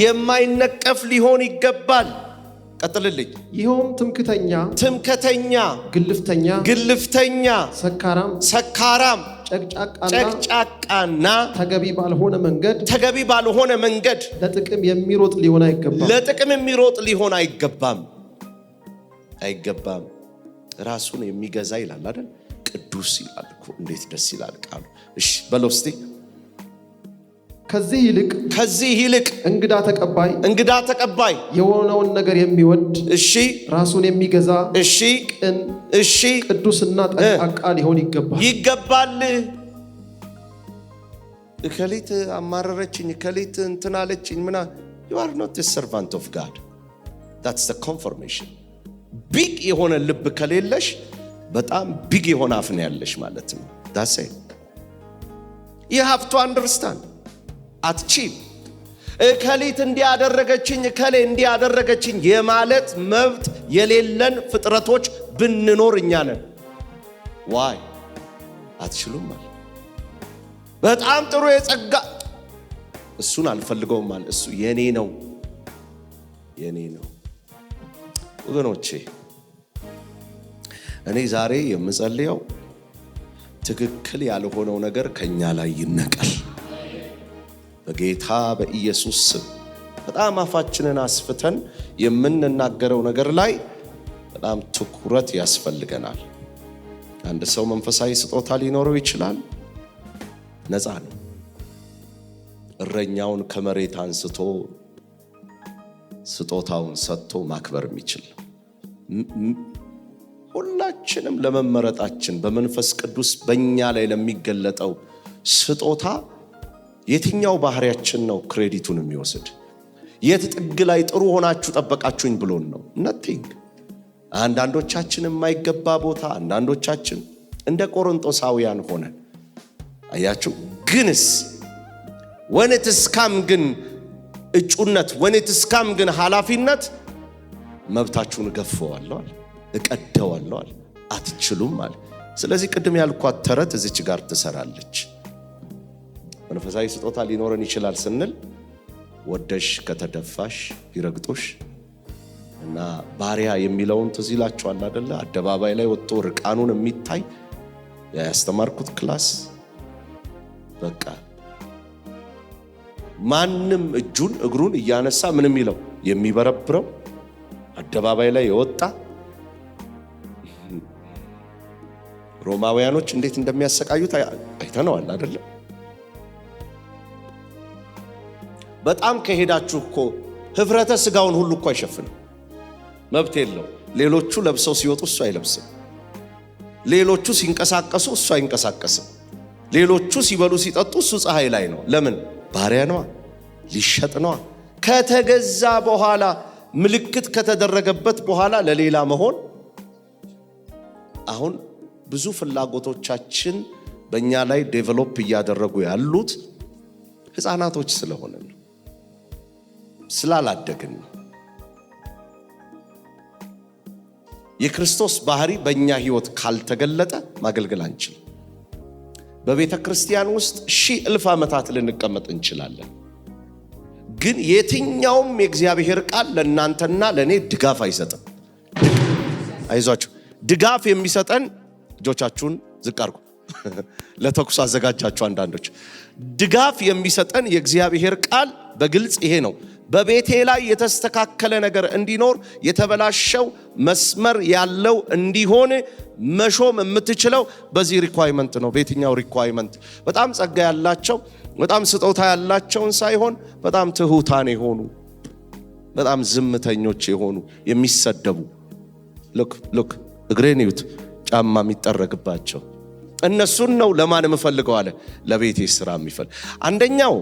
የማይነቀፍ ሊሆን ይገባል። ቀጥልልኝ። ይኸውም ትምክህተኛ፣ ግልፍተኛ፣ ሰካራም፣ ጨቅጫቃና ተገቢ ባልሆነ መንገድ ለጥቅም የሚሮጥ ሊሆን አይገባም። ራሱን የሚገዛ ይላል አይደል? ቅዱስ ይላል እኮ። እንዴት ደስ ይላል ቃሉ። እሺ በለው እስቲ ከዚህ ይልቅ እንግዳ ተቀባይ የሆነውን ነገር የሚወድ እሺ ራሱን የሚገዛ እሺ ቅን እሺ ቅዱስና ጠንቃቃ ሊሆን ይገባል። እከሊት አማረረችኝ እከሊት እንትናለችኝ ምና you are not a servant of God. That's the confirmation. ቢግ የሆነ ልብ ከሌለሽ በጣም ቢግ የሆነ አፍ ነው ያለሽ ማለት ነው። that's it. you have to understand. አትቺም እከሊት እንዲያደረገችኝ እከሌ እንዲያደረገችኝ የማለት መብት የሌለን ፍጥረቶች ብንኖር እኛ ነን። why አትችሉም ማለት በጣም ጥሩ የጸጋ እሱን አልፈልገውም ማለት እሱ የኔ ነው ወገኖቼ። እኔ ዛሬ የምጸልየው ትክክል ያልሆነው ነገር ከኛ ላይ ይነቀል በጌታ በኢየሱስ ስም። በጣም አፋችንን አስፍተን የምንናገረው ነገር ላይ በጣም ትኩረት ያስፈልገናል። አንድ ሰው መንፈሳዊ ስጦታ ሊኖረው ይችላል፣ ነፃ ነው። እረኛውን ከመሬት አንስቶ ስጦታውን ሰጥቶ ማክበር የሚችል ሁላችንም ለመመረጣችን በመንፈስ ቅዱስ በእኛ ላይ ለሚገለጠው ስጦታ የትኛው ባህሪያችን ነው ክሬዲቱን የሚወስድ? የት ጥግ ላይ ጥሩ ሆናችሁ ጠበቃችሁኝ ብሎን ነው? nothing። አንዳንዶቻችን የማይገባ ቦታ፣ አንዳንዶቻችን እንደ ቆሮንቶሳውያን ሆነን አያችሁ። ግንስ when it is come ግን እጩነት when it is come ግን ኃላፊነት መብታችሁን ገፈዋለሁ እቀደዋለሁ አትችሉም ማለት። ስለዚህ ቅድም ያልኳት ተረት እዚች ጋር ትሰራለች። መንፈሳዊ ስጦታ ሊኖረን ይችላል ስንል ወደሽ ከተደፋሽ ይረግጦሽ እና ባሪያ የሚለውን ትዝ ይላችኋል አይደለ? አደባባይ ላይ ወጥቶ ርቃኑን የሚታይ ያስተማርኩት ክላስ በቃ ማንም እጁን እግሩን እያነሳ ምንም ይለው የሚበረብረው አደባባይ ላይ የወጣ ሮማውያኖች እንዴት እንደሚያሰቃዩት አይተነዋል አይደለ? በጣም ከሄዳችሁ እኮ ህፍረተ ስጋውን ሁሉ እኮ አይሸፍንም፣ መብት የለው። ሌሎቹ ለብሰው ሲወጡ እሱ አይለብስም። ሌሎቹ ሲንቀሳቀሱ እሱ አይንቀሳቀስም። ሌሎቹ ሲበሉ ሲጠጡ እሱ ፀሐይ ላይ ነው። ለምን? ባሪያ ነዋ፣ ሊሸጥ ነዋ። ከተገዛ በኋላ ምልክት ከተደረገበት በኋላ ለሌላ መሆን። አሁን ብዙ ፍላጎቶቻችን በእኛ ላይ ዴቨሎፕ እያደረጉ ያሉት ህፃናቶች ስለሆነ ነው፣ ስላላደግን ነው። የክርስቶስ ባህሪ በእኛ ህይወት ካልተገለጠ ማገልገል አንችልም። በቤተ ክርስቲያን ውስጥ 1000 ዓመታት ልንቀመጥ እንችላለን፣ ግን የትኛውም የእግዚአብሔር ቃል ለእናንተና ለእኔ ድጋፍ አይሰጥም። አይዟችሁ፣ ድጋፍ የሚሰጠን እጆቻችሁን ዝቅ አድርጉ። ለተኩስ አዘጋጃችሁ አንዳንዶች። ድጋፍ የሚሰጠን የእግዚአብሔር ቃል በግልጽ ይሄ ነው። በቤቴ ላይ የተስተካከለ ነገር እንዲኖር፣ የተበላሸው መስመር ያለው እንዲሆን መሾም የምትችለው በዚህ ሪኳይርመንት ነው። በየትኛው ሪኳይርመንት? በጣም ጸጋ ያላቸው በጣም ስጦታ ያላቸውን ሳይሆን በጣም ትሁታን የሆኑ በጣም ዝምተኞች የሆኑ የሚሰደቡ ሉክ እግሬን ይዩት ጫማ የሚጠረግባቸው እነሱን ነው ለማን የምፈልገው አለ። ለቤቴ ስራ የሚፈልግ አንደኛው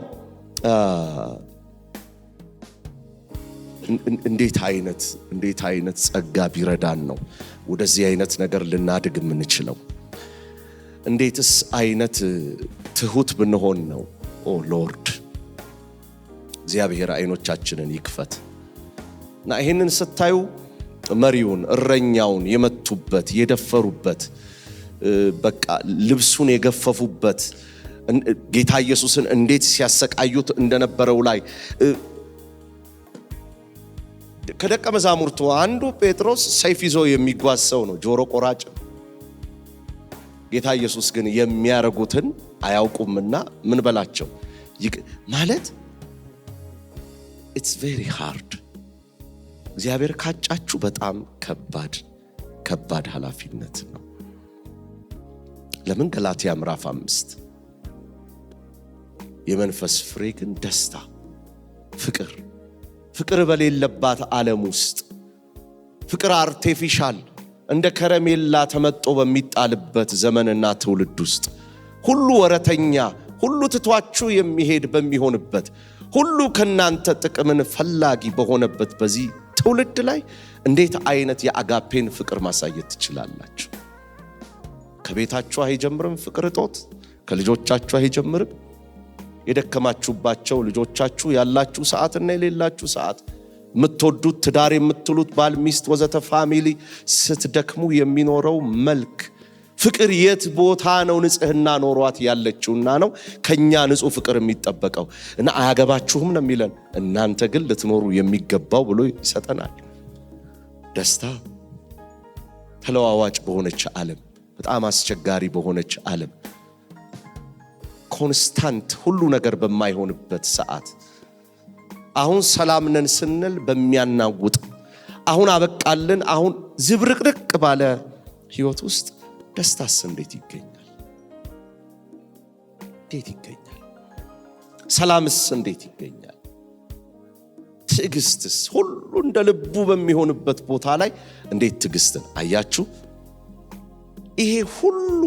እንዴት አይነት ጸጋ ቢረዳን ነው ወደዚህ አይነት ነገር ልናድግ የምንችለው? እንዴትስ አይነት ትሁት ብንሆን ነው? ኦ ሎርድ እግዚአብሔር አይኖቻችንን ይክፈት እና ይሄንን ስታዩ መሪውን እረኛውን የመቱበት የደፈሩበት በቃ ልብሱን የገፈፉበት ጌታ ኢየሱስን እንዴት ሲያሰቃዩት እንደነበረው ላይ ከደቀ መዛሙርቱ አንዱ ጴጥሮስ ሰይፍ ይዞ የሚጓዝ ሰው ነው፣ ጆሮ ቆራጭ። ጌታ ኢየሱስ ግን የሚያረጉትን አያውቁምና ምን በላቸው ማለት it's very hard። እግዚአብሔር ካጫችሁ በጣም ከባድ ኃላፊነት ነው። ለምን? ገላትያ ምዕራፍ 5 የመንፈስ ፍሬ ግን ደስታ፣ ፍቅር በሌለባት ዓለም ውስጥ ፍቅር አርቲፊሻል እንደ ከረሜላ ተመጦ በሚጣልበት ዘመንና ትውልድ ውስጥ ሁሉ ወረተኛ፣ ሁሉ ትቷችሁ የሚሄድ በሚሆንበት፣ ሁሉ ከናንተ ጥቅምን ፈላጊ በሆነበት በዚህ ትውልድ ላይ እንዴት አይነት የአጋፔን ፍቅር ማሳየት ትችላላችሁ? ከቤታችሁ አይጀምርም? ፍቅር እጦት ከልጆቻችሁ አይጀምርም? የደከማችሁባቸው ልጆቻችሁ ያላችሁ ሰዓትና የሌላችሁ ሰዓት፣ የምትወዱት ትዳር የምትሉት ባል ሚስት ወዘተ ፋሚሊ ስትደክሙ የሚኖረው መልክ ፍቅር የት ቦታ ነው ንጽህና ኖሯት ያለችውና ነው ከኛ ንጹህ ፍቅር የሚጠበቀው? እና አያገባችሁም ነው የሚለን። እናንተ ግን ልትኖሩ የሚገባው ብሎ ይሰጠናል። ደስታ ተለዋዋጭ በሆነች ዓለም፣ በጣም አስቸጋሪ በሆነች ዓለም፣ ኮንስታንት ሁሉ ነገር በማይሆንበት ሰዓት፣ አሁን ሰላም ነን ስንል በሚያናውጥ፣ አሁን አበቃልን አሁን ዝብርቅርቅ ባለ ህይወት ውስጥ ደስታስ እንዴት ይገኛል? እንዴት ይገኛል? ሰላምስ እንዴት ይገኛል? ትዕግስትስ ሁሉ እንደ ልቡ በሚሆንበት ቦታ ላይ እንዴት ትዕግስትን? አያችሁ፣ ይሄ ሁሉ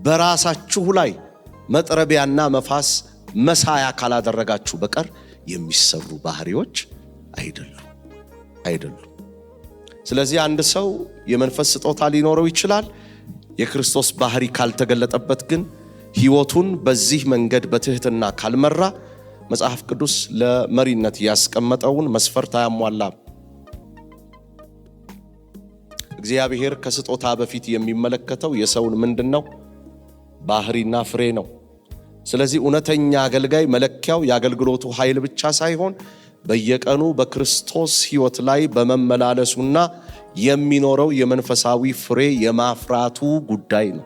በራሳችሁ ላይ መጥረቢያና መፋስ መሳያ ካላደረጋችሁ በቀር የሚሰሩ ባህሪዎች አይደሉም። ስለዚህ አንድ ሰው የመንፈስ ስጦታ ሊኖረው ይችላል። የክርስቶስ ባህሪ ካልተገለጠበት ግን ህይወቱን በዚህ መንገድ በትህትና ካልመራ መጽሐፍ ቅዱስ ለመሪነት ያስቀመጠውን መስፈርት አያሟላም። እግዚአብሔር ከስጦታ በፊት የሚመለከተው የሰውን ምንድነው? ባህሪና ፍሬ ነው። ስለዚህ እውነተኛ አገልጋይ መለኪያው የአገልግሎቱ ኃይል ብቻ ሳይሆን በየቀኑ በክርስቶስ ህይወት ላይ በመመላለሱና የሚኖረው የመንፈሳዊ ፍሬ የማፍራቱ ጉዳይ ነው።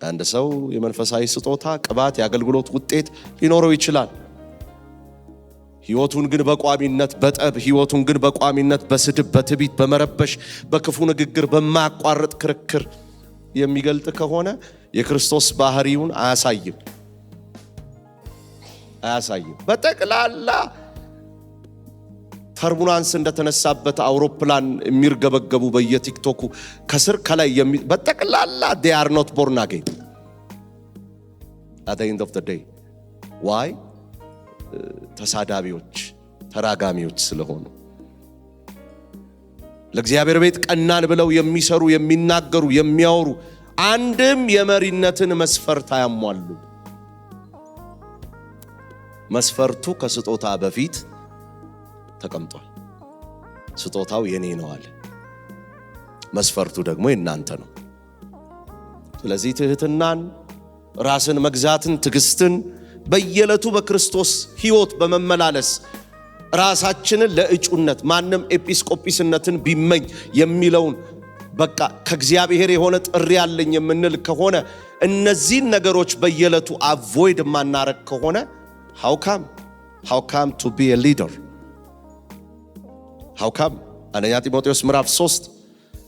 አንድ ሰው የመንፈሳዊ ስጦታ ቅባት፣ የአገልግሎት ውጤት ሊኖረው ይችላል። ህይወቱን ግን በቋሚነት በጠብ፣ ህይወቱን ግን በቋሚነት በስድብ፣ በትዕቢት፣ በመረበሽ፣ በክፉ ንግግር፣ በማያቋርጥ ክርክር የሚገልጥ ከሆነ የክርስቶስ ባህሪውን አያሳይም። በጠቅላላ ተርቡላንስ እንደተነሳበት አውሮፕላን የሚርገበገቡ በየቲክቶኩ ከስር ከላይ በጠቅላላ they are not born again at the end of the day why? ተሳዳቢዎች፣ ተራጋሚዎች ስለሆኑ ለእግዚአብሔር ቤት ቀናን ብለው የሚሰሩ፣ የሚናገሩ፣ የሚያወሩ አንድም የመሪነትን መስፈርት አያሟሉ። መስፈርቱ ከስጦታ በፊት ተቀምጧል። ስጦታው የኔ ነው አለ። መስፈርቱ ደግሞ የናንተ ነው። ስለዚህ ትህትናን፣ ራስን መግዛትን፣ ትዕግስትን በየዕለቱ በክርስቶስ ህይወት በመመላለስ ራሳችንን ለእጩነት ማንም ኤጲስቆጶስነትን ቢመኝ የሚለውን በቃ ከእግዚአብሔር የሆነ ጥሪ ያለኝ የምንል ከሆነ እነዚህን ነገሮች በየዕለቱ አቮይድ ማናረግ ከሆነ how come to be a leader? how come? አንደኛ ጢሞቴዎስ ምዕራፍ 3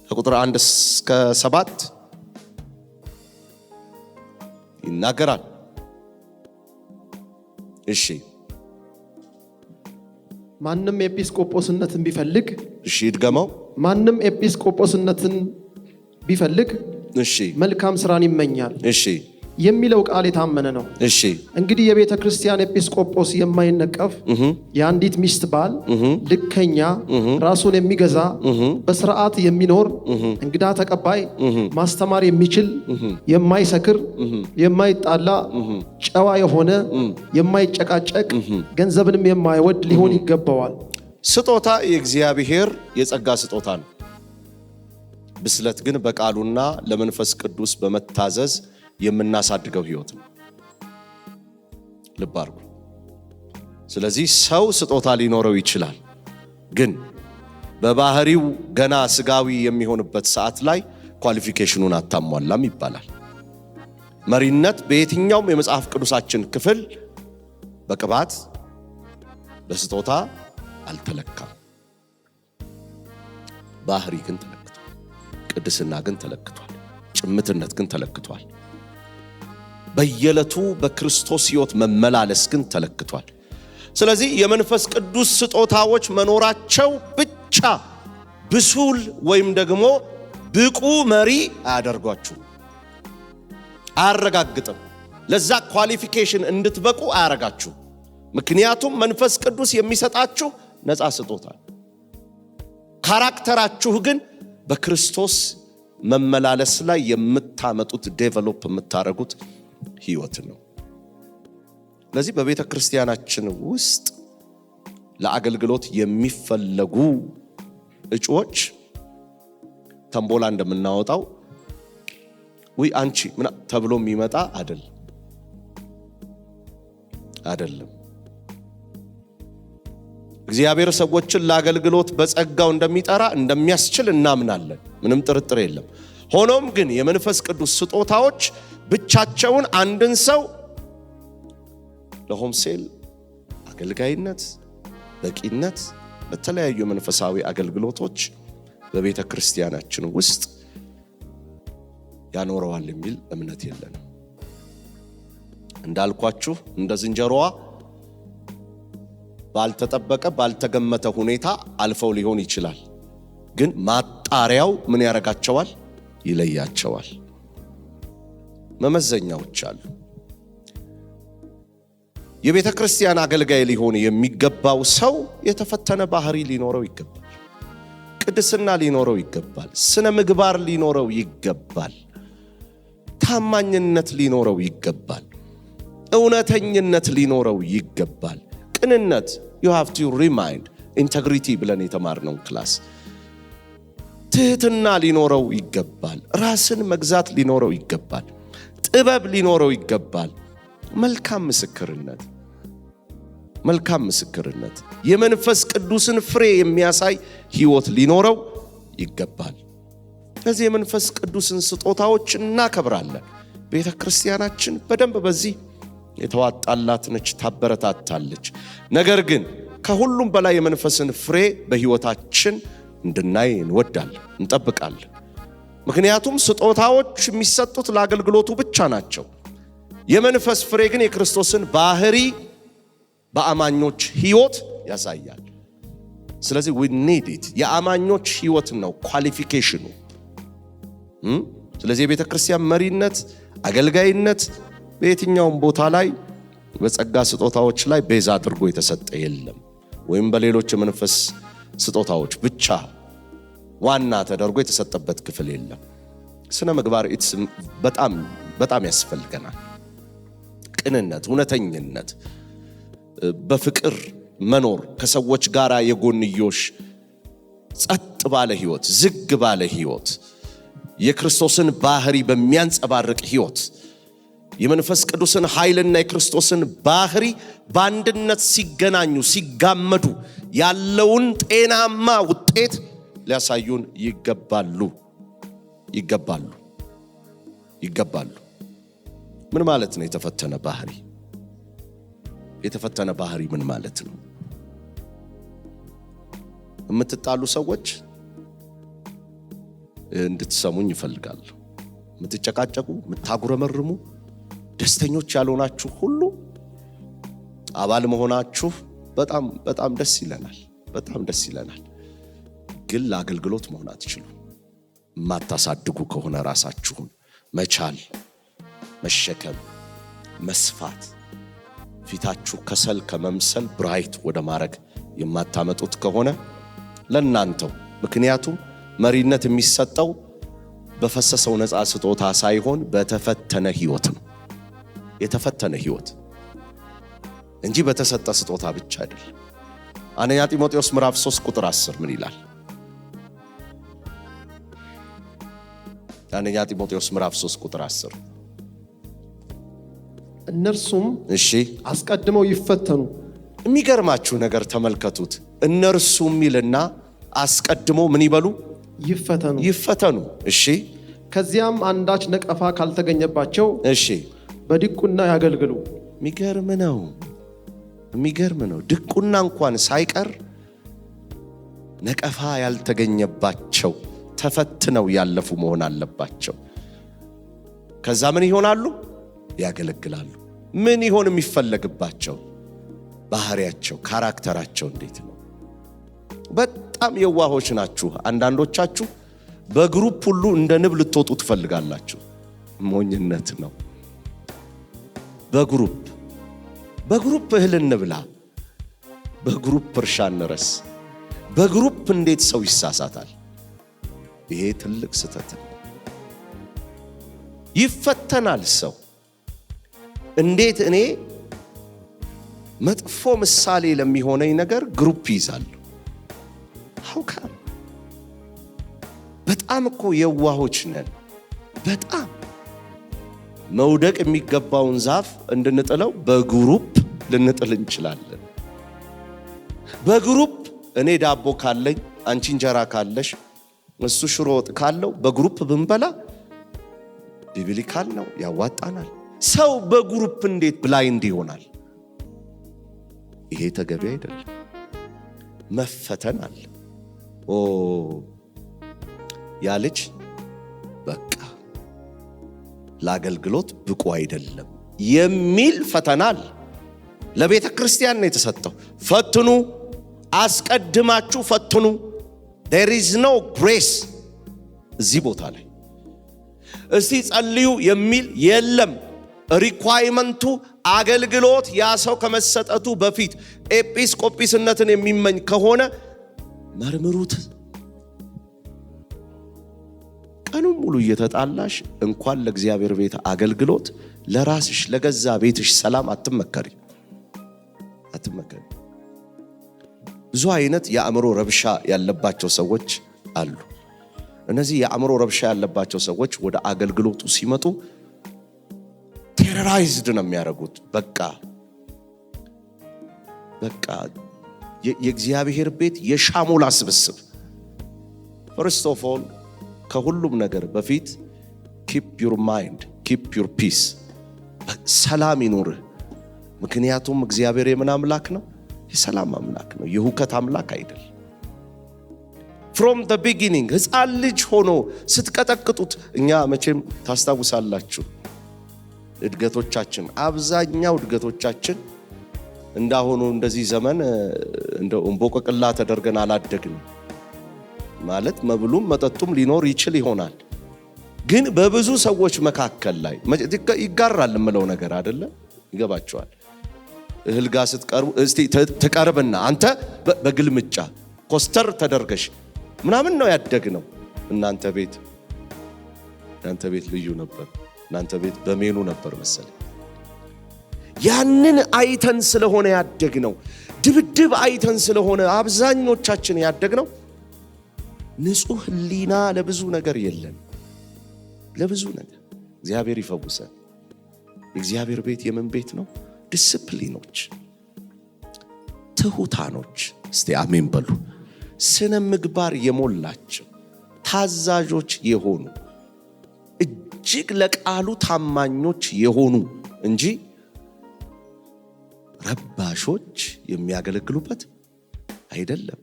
ከቁጥር 1 እስከ 7 ይናገራል። እሺ ማንም ኤጲስቆጶስነትን ቢፈልግ፣ እሺ ይድገመው። ማንም ኤጲስቆጶስነትን ቢፈልግ እሺ መልካም ስራን ይመኛል እሺ የሚለው ቃል የታመነ ነው። እሺ እንግዲህ የቤተ ክርስቲያን ኤጲስቆጶስ የማይነቀፍ የአንዲት ሚስት ባል፣ ልከኛ፣ ራሱን የሚገዛ፣ በስርዓት የሚኖር፣ እንግዳ ተቀባይ፣ ማስተማር የሚችል፣ የማይሰክር፣ የማይጣላ፣ ጨዋ የሆነ፣ የማይጨቃጨቅ፣ ገንዘብንም የማይወድ ሊሆን ይገባዋል። ስጦታ የእግዚአብሔር የጸጋ ስጦታ ነው። ብስለት ግን በቃሉና ለመንፈስ ቅዱስ በመታዘዝ የምናሳድገው ህይወት ነው። ልብ አድርጉ። ስለዚህ ሰው ስጦታ ሊኖረው ይችላል፣ ግን በባህሪው ገና ስጋዊ የሚሆንበት ሰዓት ላይ ኳሊፊኬሽኑን አታሟላም ይባላል። መሪነት በየትኛውም የመጽሐፍ ቅዱሳችን ክፍል በቅባት በስጦታ አልተለካም። ባህሪ ግን ተለክቷል። ቅድስና ግን ተለክቷል። ጭምትነት ግን ተለክቷል። በየዕለቱ በክርስቶስ ሕይወት መመላለስ ግን ተለክቷል። ስለዚህ የመንፈስ ቅዱስ ስጦታዎች መኖራቸው ብቻ ብሱል ወይም ደግሞ ብቁ መሪ አያደርጓችሁም፣ አያረጋግጥም። ለዛ ኳሊፊኬሽን እንድትበቁ አያረጋችሁም። ምክንያቱም መንፈስ ቅዱስ የሚሰጣችሁ ነፃ ስጦታ፣ ካራክተራችሁ ግን በክርስቶስ መመላለስ ላይ የምታመጡት ዴቨሎፕ የምታረጉት ሕይወት ነው። ስለዚህ በቤተ ክርስቲያናችን ውስጥ ለአገልግሎት የሚፈለጉ እጩዎች ተንቦላ እንደምናወጣው ወይ አንቺ ምን ተብሎ የሚመጣ አይደለም። እግዚአብሔር ሰዎችን ለአገልግሎት በጸጋው እንደሚጠራ እንደሚያስችል እናምናለን። ምንም ጥርጥር የለም። ሆኖም ግን የመንፈስ ቅዱስ ስጦታዎች ብቻቸውን አንድን ሰው ለሆምሴል አገልጋይነት፣ በቂነት፣ በተለያዩ መንፈሳዊ አገልግሎቶች በቤተ ክርስቲያናችን ውስጥ ያኖረዋል የሚል እምነት የለንም። እንዳልኳችሁ እንደ ዝንጀሮዋ ባልተጠበቀ ባልተገመተ ሁኔታ አልፈው ሊሆን ይችላል። ግን ማጣሪያው ምን ያረጋቸዋል? ይለያቸዋል። መመዘኛዎች አሉ። የቤተ ክርስቲያን አገልጋይ ሊሆን የሚገባው ሰው የተፈተነ ባህሪ ሊኖረው ይገባል። ቅድስና ሊኖረው ይገባል። ስነ ምግባር ሊኖረው ይገባል። ታማኝነት ሊኖረው ይገባል። እውነተኝነት ሊኖረው ይገባል። ቅንነት you have to remind integrity ብለን የተማርነው ክላስ ትህትና ሊኖረው ይገባል። ራስን መግዛት ሊኖረው ይገባል። ጥበብ ሊኖረው ይገባል። መልካም ምስክርነት የመንፈስ ቅዱስን ፍሬ የሚያሳይ ሕይወት ሊኖረው ይገባል። ስለዚህ የመንፈስ ቅዱስን ስጦታዎች እናከብራለን። ቤተ ክርስቲያናችን በደንብ በዚህ የተዋጣላት ነች፣ ታበረታታለች። ነገር ግን ከሁሉም በላይ የመንፈስን ፍሬ በሕይወታችን እንድናይ እንወዳለን፣ እንጠብቃለን። ምክንያቱም ስጦታዎች የሚሰጡት ለአገልግሎቱ ብቻ ናቸው። የመንፈስ ፍሬ ግን የክርስቶስን ባህሪ በአማኞች ሕይወት ያሳያል። ስለዚህ we need it። የአማኞች ሕይወት ነው ኳሊፊኬሽኑ። ስለዚህ የቤተ ክርስቲያን መሪነት፣ አገልጋይነት በየትኛውም ቦታ ላይ በጸጋ ስጦታዎች ላይ ቤዛ አድርጎ የተሰጠ የለም፣ ወይም በሌሎች የመንፈስ ስጦታዎች ብቻ ዋና ተደርጎ የተሰጠበት ክፍል የለም። ስነ ምግባር በጣም ያስፈልገናል። ቅንነት፣ እውነተኝነት፣ በፍቅር መኖር፣ ከሰዎች ጋር የጎንዮሽ ጸጥ ባለ ሕይወት፣ ዝግ ባለ ሕይወት፣ የክርስቶስን ባህሪ በሚያንጸባርቅ ሕይወት፣ የመንፈስ ቅዱስን ኃይልና የክርስቶስን ባህሪ በአንድነት ሲገናኙ ሲጋመዱ ያለውን ጤናማ ውጤት ሊያሳዩን ይገባሉ። ምን ማለት ነው የተፈተነ ባህሪ? የተፈተነ ባህሪ ምን ማለት ነው? የምትጣሉ ሰዎች እንድትሰሙኝ ይፈልጋሉ። የምትጨቃጨቁ፣ የምታጉረመርሙ፣ ደስተኞች ያልሆናችሁ ሁሉ አባል መሆናችሁ በጣም ደስ ይለናል። ግን ለአገልግሎት መሆን አትችሉ። የማታሳድጉ ከሆነ ራሳችሁን መቻል፣ መሸከም፣ መስፋት፣ ፊታችሁ ከሰል ከመምሰል ብራይት ወደ ማድረግ የማታመጡት ከሆነ ለእናንተው። ምክንያቱም መሪነት የሚሰጠው በፈሰሰው ነፃ ስጦታ ሳይሆን በተፈተነ ሕይወት ነው። የተፈተነ ሕይወት እንጂ በተሰጠ ስጦታ ብቻ አይደለም። አንደኛ ጢሞቴዎስ ምዕራፍ 3 ቁጥር 10 ምን ይላል? አንደኛ ጢሞቴዎስ ምዕራፍ 3 ቁጥር 10 እነርሱም አስቀድመው ይፈተኑ። የሚገርማችሁ ነገር ተመልከቱት። እነርሱም ይልና አስቀድመው ምን ይበሉ? ይፈተኑ። ከዚያም አንዳች ነቀፋ ካልተገኘባቸው በድቁና ያገልግሉ። የሚገርም ነው። ድቁና እንኳን ሳይቀር ነቀፋ ያልተገኘባቸው ተፈትነው ያለፉ መሆን አለባቸው። ከዛ ምን ይሆናሉ? ያገለግላሉ። ምን ይሆን የሚፈለግባቸው? ባህሪያቸው፣ ካራክተራቸው እንዴት ነው? በጣም የዋሆች ናችሁ። አንዳንዶቻችሁ በግሩፕ ሁሉ እንደ ንብ ልትወጡ ትፈልጋላችሁ። ሞኝነት ነው። በግሩፕ እህል እንብላ፣ በግሩፕ እርሻ እንረስ። በግሩፕ እንዴት ሰው ይሳሳታል? ይሄ ትልቅ ስህተት ነው። ይፈተናል ሰው። እንዴት እኔ መጥፎ ምሳሌ ለሚሆነኝ ነገር ግሩፕ ይዛለሁ? ሀውካም በጣም እኮ የዋሆች ነን። በጣም መውደቅ የሚገባውን ዛፍ እንድንጥለው በግሩፕ ልንጥል እንችላለን። በግሩፕ እኔ ዳቦ ካለኝ አንቺ እንጀራ ካለሽ እሱ ሽሮ ወጥ ካለው በግሩፕ ብንበላ ቢብሊካል ነው፣ ያዋጣናል። ሰው በግሩፕ እንዴት ብላይንድ ይሆናል? ይሄ ተገቢ አይደለም። መፈተን አለ። ያ ልጅ በቃ ለአገልግሎት ብቁ አይደለም የሚል ፈተና አለ። ለቤተ ክርስቲያን ነው የተሰጠው። ፈትኑ፣ አስቀድማችሁ ፈትኑ። there is no grace እዚህ ቦታ ላይ እስቲ ጸልዩ የሚል የለም። ሪኳይርመንቱ አገልግሎት ያ ሰው ከመሰጠቱ በፊት ኤጲስቆጶስነትን የሚመኝ ከሆነ መርምሩት። ቀኑን ሙሉ እየተጣላሽ እንኳን ለእግዚአብሔር ቤት አገልግሎት ለራስሽ ለገዛ ቤትሽ ሰላም አትመከሪ። ብዙ አይነት የአእምሮ ረብሻ ያለባቸው ሰዎች አሉ። እነዚህ የአእምሮ ረብሻ ያለባቸው ሰዎች ወደ አገልግሎቱ ሲመጡ ቴሮራይዝድ ነው የሚያደርጉት። በቃ የእግዚአብሔር ቤት የሻሞላ ስብስብ። ፈርስት ኦፍ ኦል ከሁሉም ነገር በፊት keep your mind, keep your peace። ሰላም ይኑርህ። ምክንያቱም እግዚአብሔር የምን አምላክ ነው? የሰላም አምላክ ነው፣ የሁከት አምላክ አይደል። from the beginning ሕፃን ልጅ ሆኖ ስትቀጠቅጡት፣ እኛ መቼም ታስታውሳላችሁ እድገቶቻችን፣ አብዛኛው እድገቶቻችን እንዳሆኑ እንደዚህ ዘመን እንደ እንቦቆቅላ ተደርገን አላደግንም። ማለት መብሉም መጠጡም ሊኖር ይችል ይሆናል፣ ግን በብዙ ሰዎች መካከል ላይ ይጋራል የምለው ነገር አይደለ? ይገባቸዋል። እህል ጋር ስትቀርቡ እስቲ ተቀርብና አንተ በግልምጫ ኮስተር ተደርገሽ ምናምን ነው ያደግነው። እናንተ ቤት ልዩ ነበር። እናንተ ቤት በሜኑ ነበር መሰለኝ። ያንን አይተን ስለሆነ ያደግነው፣ ድብድብ አይተን ስለሆነ አብዛኞቻችን ያደግነው፣ ንጹህ ሕሊና ለብዙ ነገር የለን። ለብዙ ነገር እግዚአብሔር ይፈውሰን። የእግዚአብሔር ቤት የምን ቤት ነው? ዲስፕሊኖች፣ ትሁታኖች፣ እስቲ አሜን በሉ። ስነ ምግባር የሞላቸው ታዛዦች የሆኑ እጅግ ለቃሉ ታማኞች የሆኑ እንጂ ረባሾች የሚያገለግሉበት አይደለም።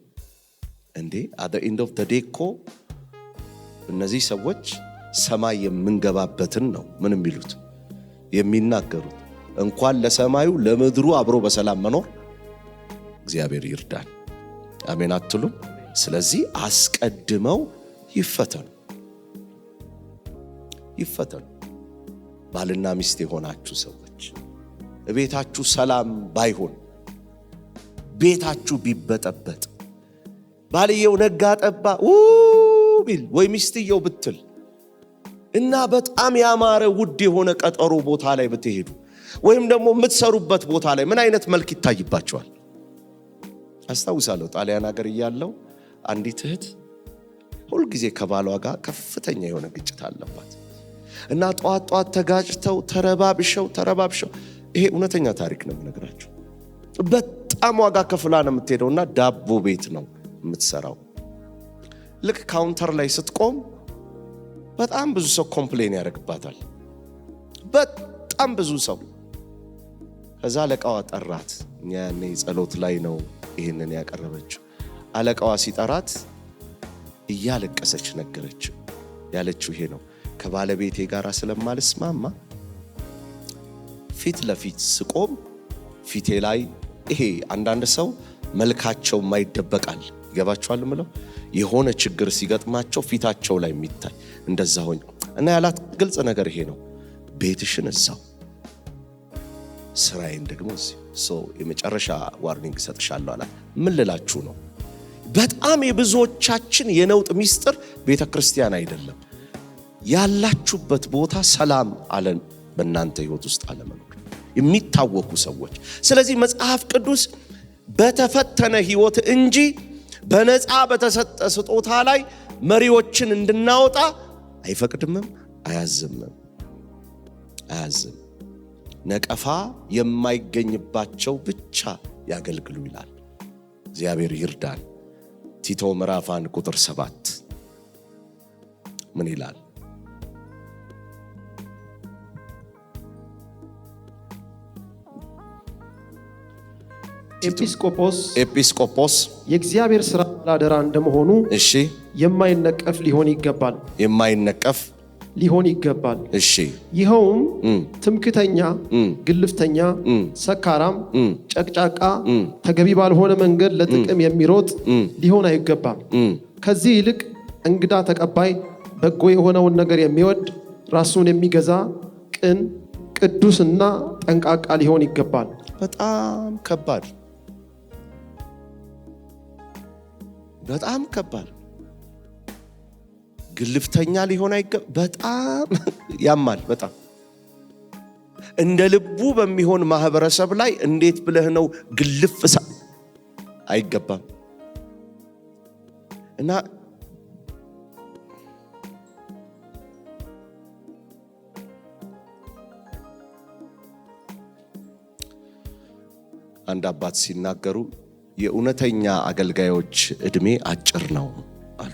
እንዴ at the end of the day እኮ እነዚህ ሰዎች ሰማይ የምንገባበትን ነው ምን የሚሉት የሚናገሩት። እንኳን ለሰማዩ ለምድሩ አብሮ በሰላም መኖር እግዚአብሔር ይርዳን። አሜን አትሉም? ስለዚህ አስቀድመው ይፈተኑ። ባልና ሚስት የሆናችሁ ሰዎች ቤታችሁ ሰላም ባይሆን፣ ቤታችሁ ቢበጠበጥ፣ ባልየው ነጋ ጠባ ቢል ወይ ሚስትየው ብትል እና በጣም ያማረ ውድ የሆነ ቀጠሮ ቦታ ላይ ብትሄዱ ወይም ደግሞ የምትሰሩበት ቦታ ላይ ምን አይነት መልክ ይታይባቸዋል? አስታውሳለሁ ጣሊያን ሀገር እያለሁ አንዲት እህት ሁልጊዜ ከባሏ ጋር ከፍተኛ የሆነ ግጭት አለባት እና ጧት ተጋጭተው ተረባብሸው ይሄ እውነተኛ ታሪክ ነው የምነግራችሁ። በጣም ዋጋ ከፍላ ነው የምትሄደውና ዳቦ ቤት ነው የምትሰራው። ልክ ካውንተር ላይ ስትቆም በጣም ብዙ ሰው ኮምፕሌን ያደርግባታል። በጣም ብዙ ሰው። ከዛ አለቃዋ ጠራት። ያኔ ጸሎት ላይ ነው ይሄንን ያቀረበችው። አለቃዋ ሲጠራት እያለቀሰች ነገረችው። ያለችው ይሄ ነው፣ ከባለቤቴ ጋር ስለማልስማማ ፊት ለፊት ስቆም ፊቴ ላይ ይሄ አንዳንድ ሰው መልካቸው ማይደበቃል ይገባቸዋል ምለው የሆነ ችግር ሲገጥማቸው ፊታቸው ላይ የሚታይ እንደዛ ሆኝ እና ያላት ግልጽ ነገር ይሄ ነው። ቤትሽን እዛው ስራዬን ደግሞ እዚህ የመጨረሻ ዋርኒንግ ሰጥሻለሁ አላት። ምን ልላችሁ ነው? በጣም የብዙዎቻችን የነውጥ ሚስጥር ቤተክርስቲያን አይደለም ያላችሁበት ቦታ ሰላም አለን በእናንተ ህይወት ውስጥ አለመኖር የሚታወቁ ሰዎች። ስለዚህ መጽሐፍ ቅዱስ በተፈተነ ህይወት እንጂ በነፃ በተሰጠ ስጦታ ላይ መሪዎችን እንድናወጣ አይፈቅድምም አያዝምም። ነቀፋ የማይገኝባቸው ብቻ ያገልግሉ ይላል። እግዚአብሔር ይርዳን። ቲቶ ምዕራፍ 1 ቁጥር 7 ምን ይላል? ኤጲስቆጶስ የእግዚአብሔር ሥራ ባላደራ እንደመሆኑ እሺ የማይነቀፍ ሊሆን ይገባል። እሺ ይኸውም ትምክተኛ፣ ግልፍተኛ፣ ሰካራም፣ ጨቅጫቃ፣ ተገቢ ባልሆነ መንገድ ለጥቅም የሚሮጥ ሊሆን አይገባም። ከዚህ ይልቅ እንግዳ ተቀባይ፣ በጎ የሆነውን ነገር የሚወድ፣ ራሱን የሚገዛ፣ ቅን፣ ቅዱስና ጠንቃቃ ሊሆን ይገባል። በጣም ከባድ ግልፍተኛ ሊሆን አይገባም። በጣም ያማል። በጣም እንደ ልቡ በሚሆን ማህበረሰብ ላይ እንዴት ብለህ ነው ግልፍ አይገባም። እና አንድ አባት ሲናገሩ የእውነተኛ አገልጋዮች እድሜ አጭር ነው አሉ።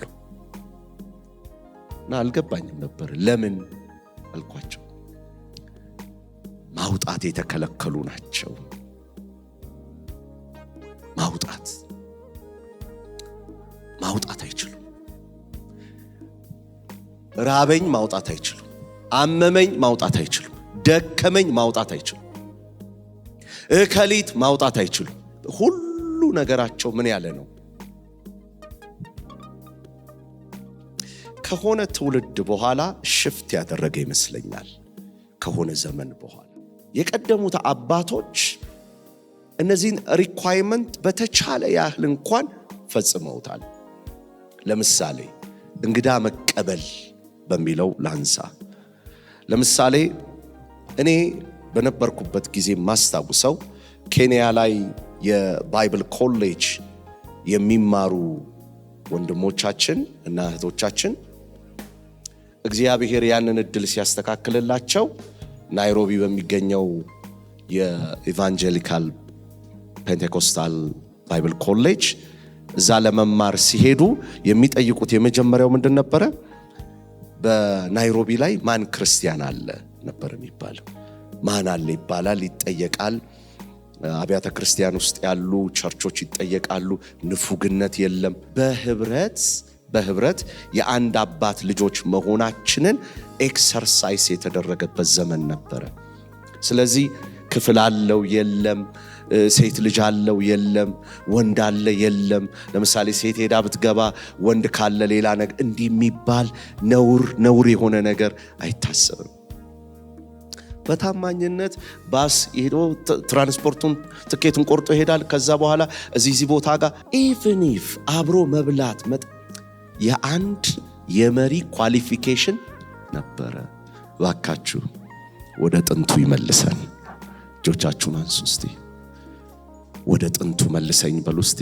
እና አልገባኝም ነበር። ለምን አልኳቸው። ማውጣት የተከለከሉ ናቸው። ማውጣት አይችሉም። ራበኝ ማውጣት አይችሉም። አመመኝ ማውጣት አይችሉም። ደከመኝ ማውጣት አይችሉም። እከሊት ማውጣት አይችሉም። ሁሉ ነገራቸው ምን ያለ ነው? ከሆነ ትውልድ በኋላ ሽፍት ያደረገ ይመስለኛል። ከሆነ ዘመን በኋላ የቀደሙት አባቶች እነዚህን ሪኳየርመንት በተቻለ ያህል እንኳን ፈጽመውታል። ለምሳሌ እንግዳ መቀበል በሚለው ላንሳ። ለምሳሌ እኔ በነበርኩበት ጊዜ ማስታውሰው ኬንያ ላይ የባይብል ኮሌጅ የሚማሩ ወንድሞቻችን እና እህቶቻችን እግዚአብሔር ያንን እድል ሲያስተካክልላቸው ናይሮቢ በሚገኘው የኢቫንጀሊካል ፔንቴኮስታል ባይብል ኮሌጅ እዛ ለመማር ሲሄዱ የሚጠይቁት የመጀመሪያው ምንድን ነበረ? በናይሮቢ ላይ ማን ክርስቲያን አለ ነበር የሚባለው። ማን አለ ይባላል፣ ይጠየቃል። አብያተ ክርስቲያን ውስጥ ያሉ ቸርቾች ይጠየቃሉ። ንፉግነት የለም። በህብረት የአንድ አባት ልጆች መሆናችንን ኤክሰርሳይዝ የተደረገበት ዘመን ነበረ። ስለዚህ ክፍል አለው የለም፣ ሴት ልጅ አለው የለም፣ ወንድ አለ የለም። ለምሳሌ ሴት ሄዳ ብትገባ ወንድ ካለ ሌላ ነገር እንዲህ የሚባል ነውር የሆነ ነገር አይታሰብም። በታማኝነት ባስ ሄዶ ትራንስፖርቱን ትኬቱን ቆርጦ ይሄዳል። ከዛ በኋላ እዚህ ቦታ ጋር ኢቭን ኢፍ አብሮ መብላት የአንድ የመሪ ኳሊፊኬሽን ነበረ። ባካችሁ ወደ ጥንቱ ይመልሰን። እጆቻችሁን አንሱ እስቲ። ወደ ጥንቱ መልሰኝ በሉ እስቲ።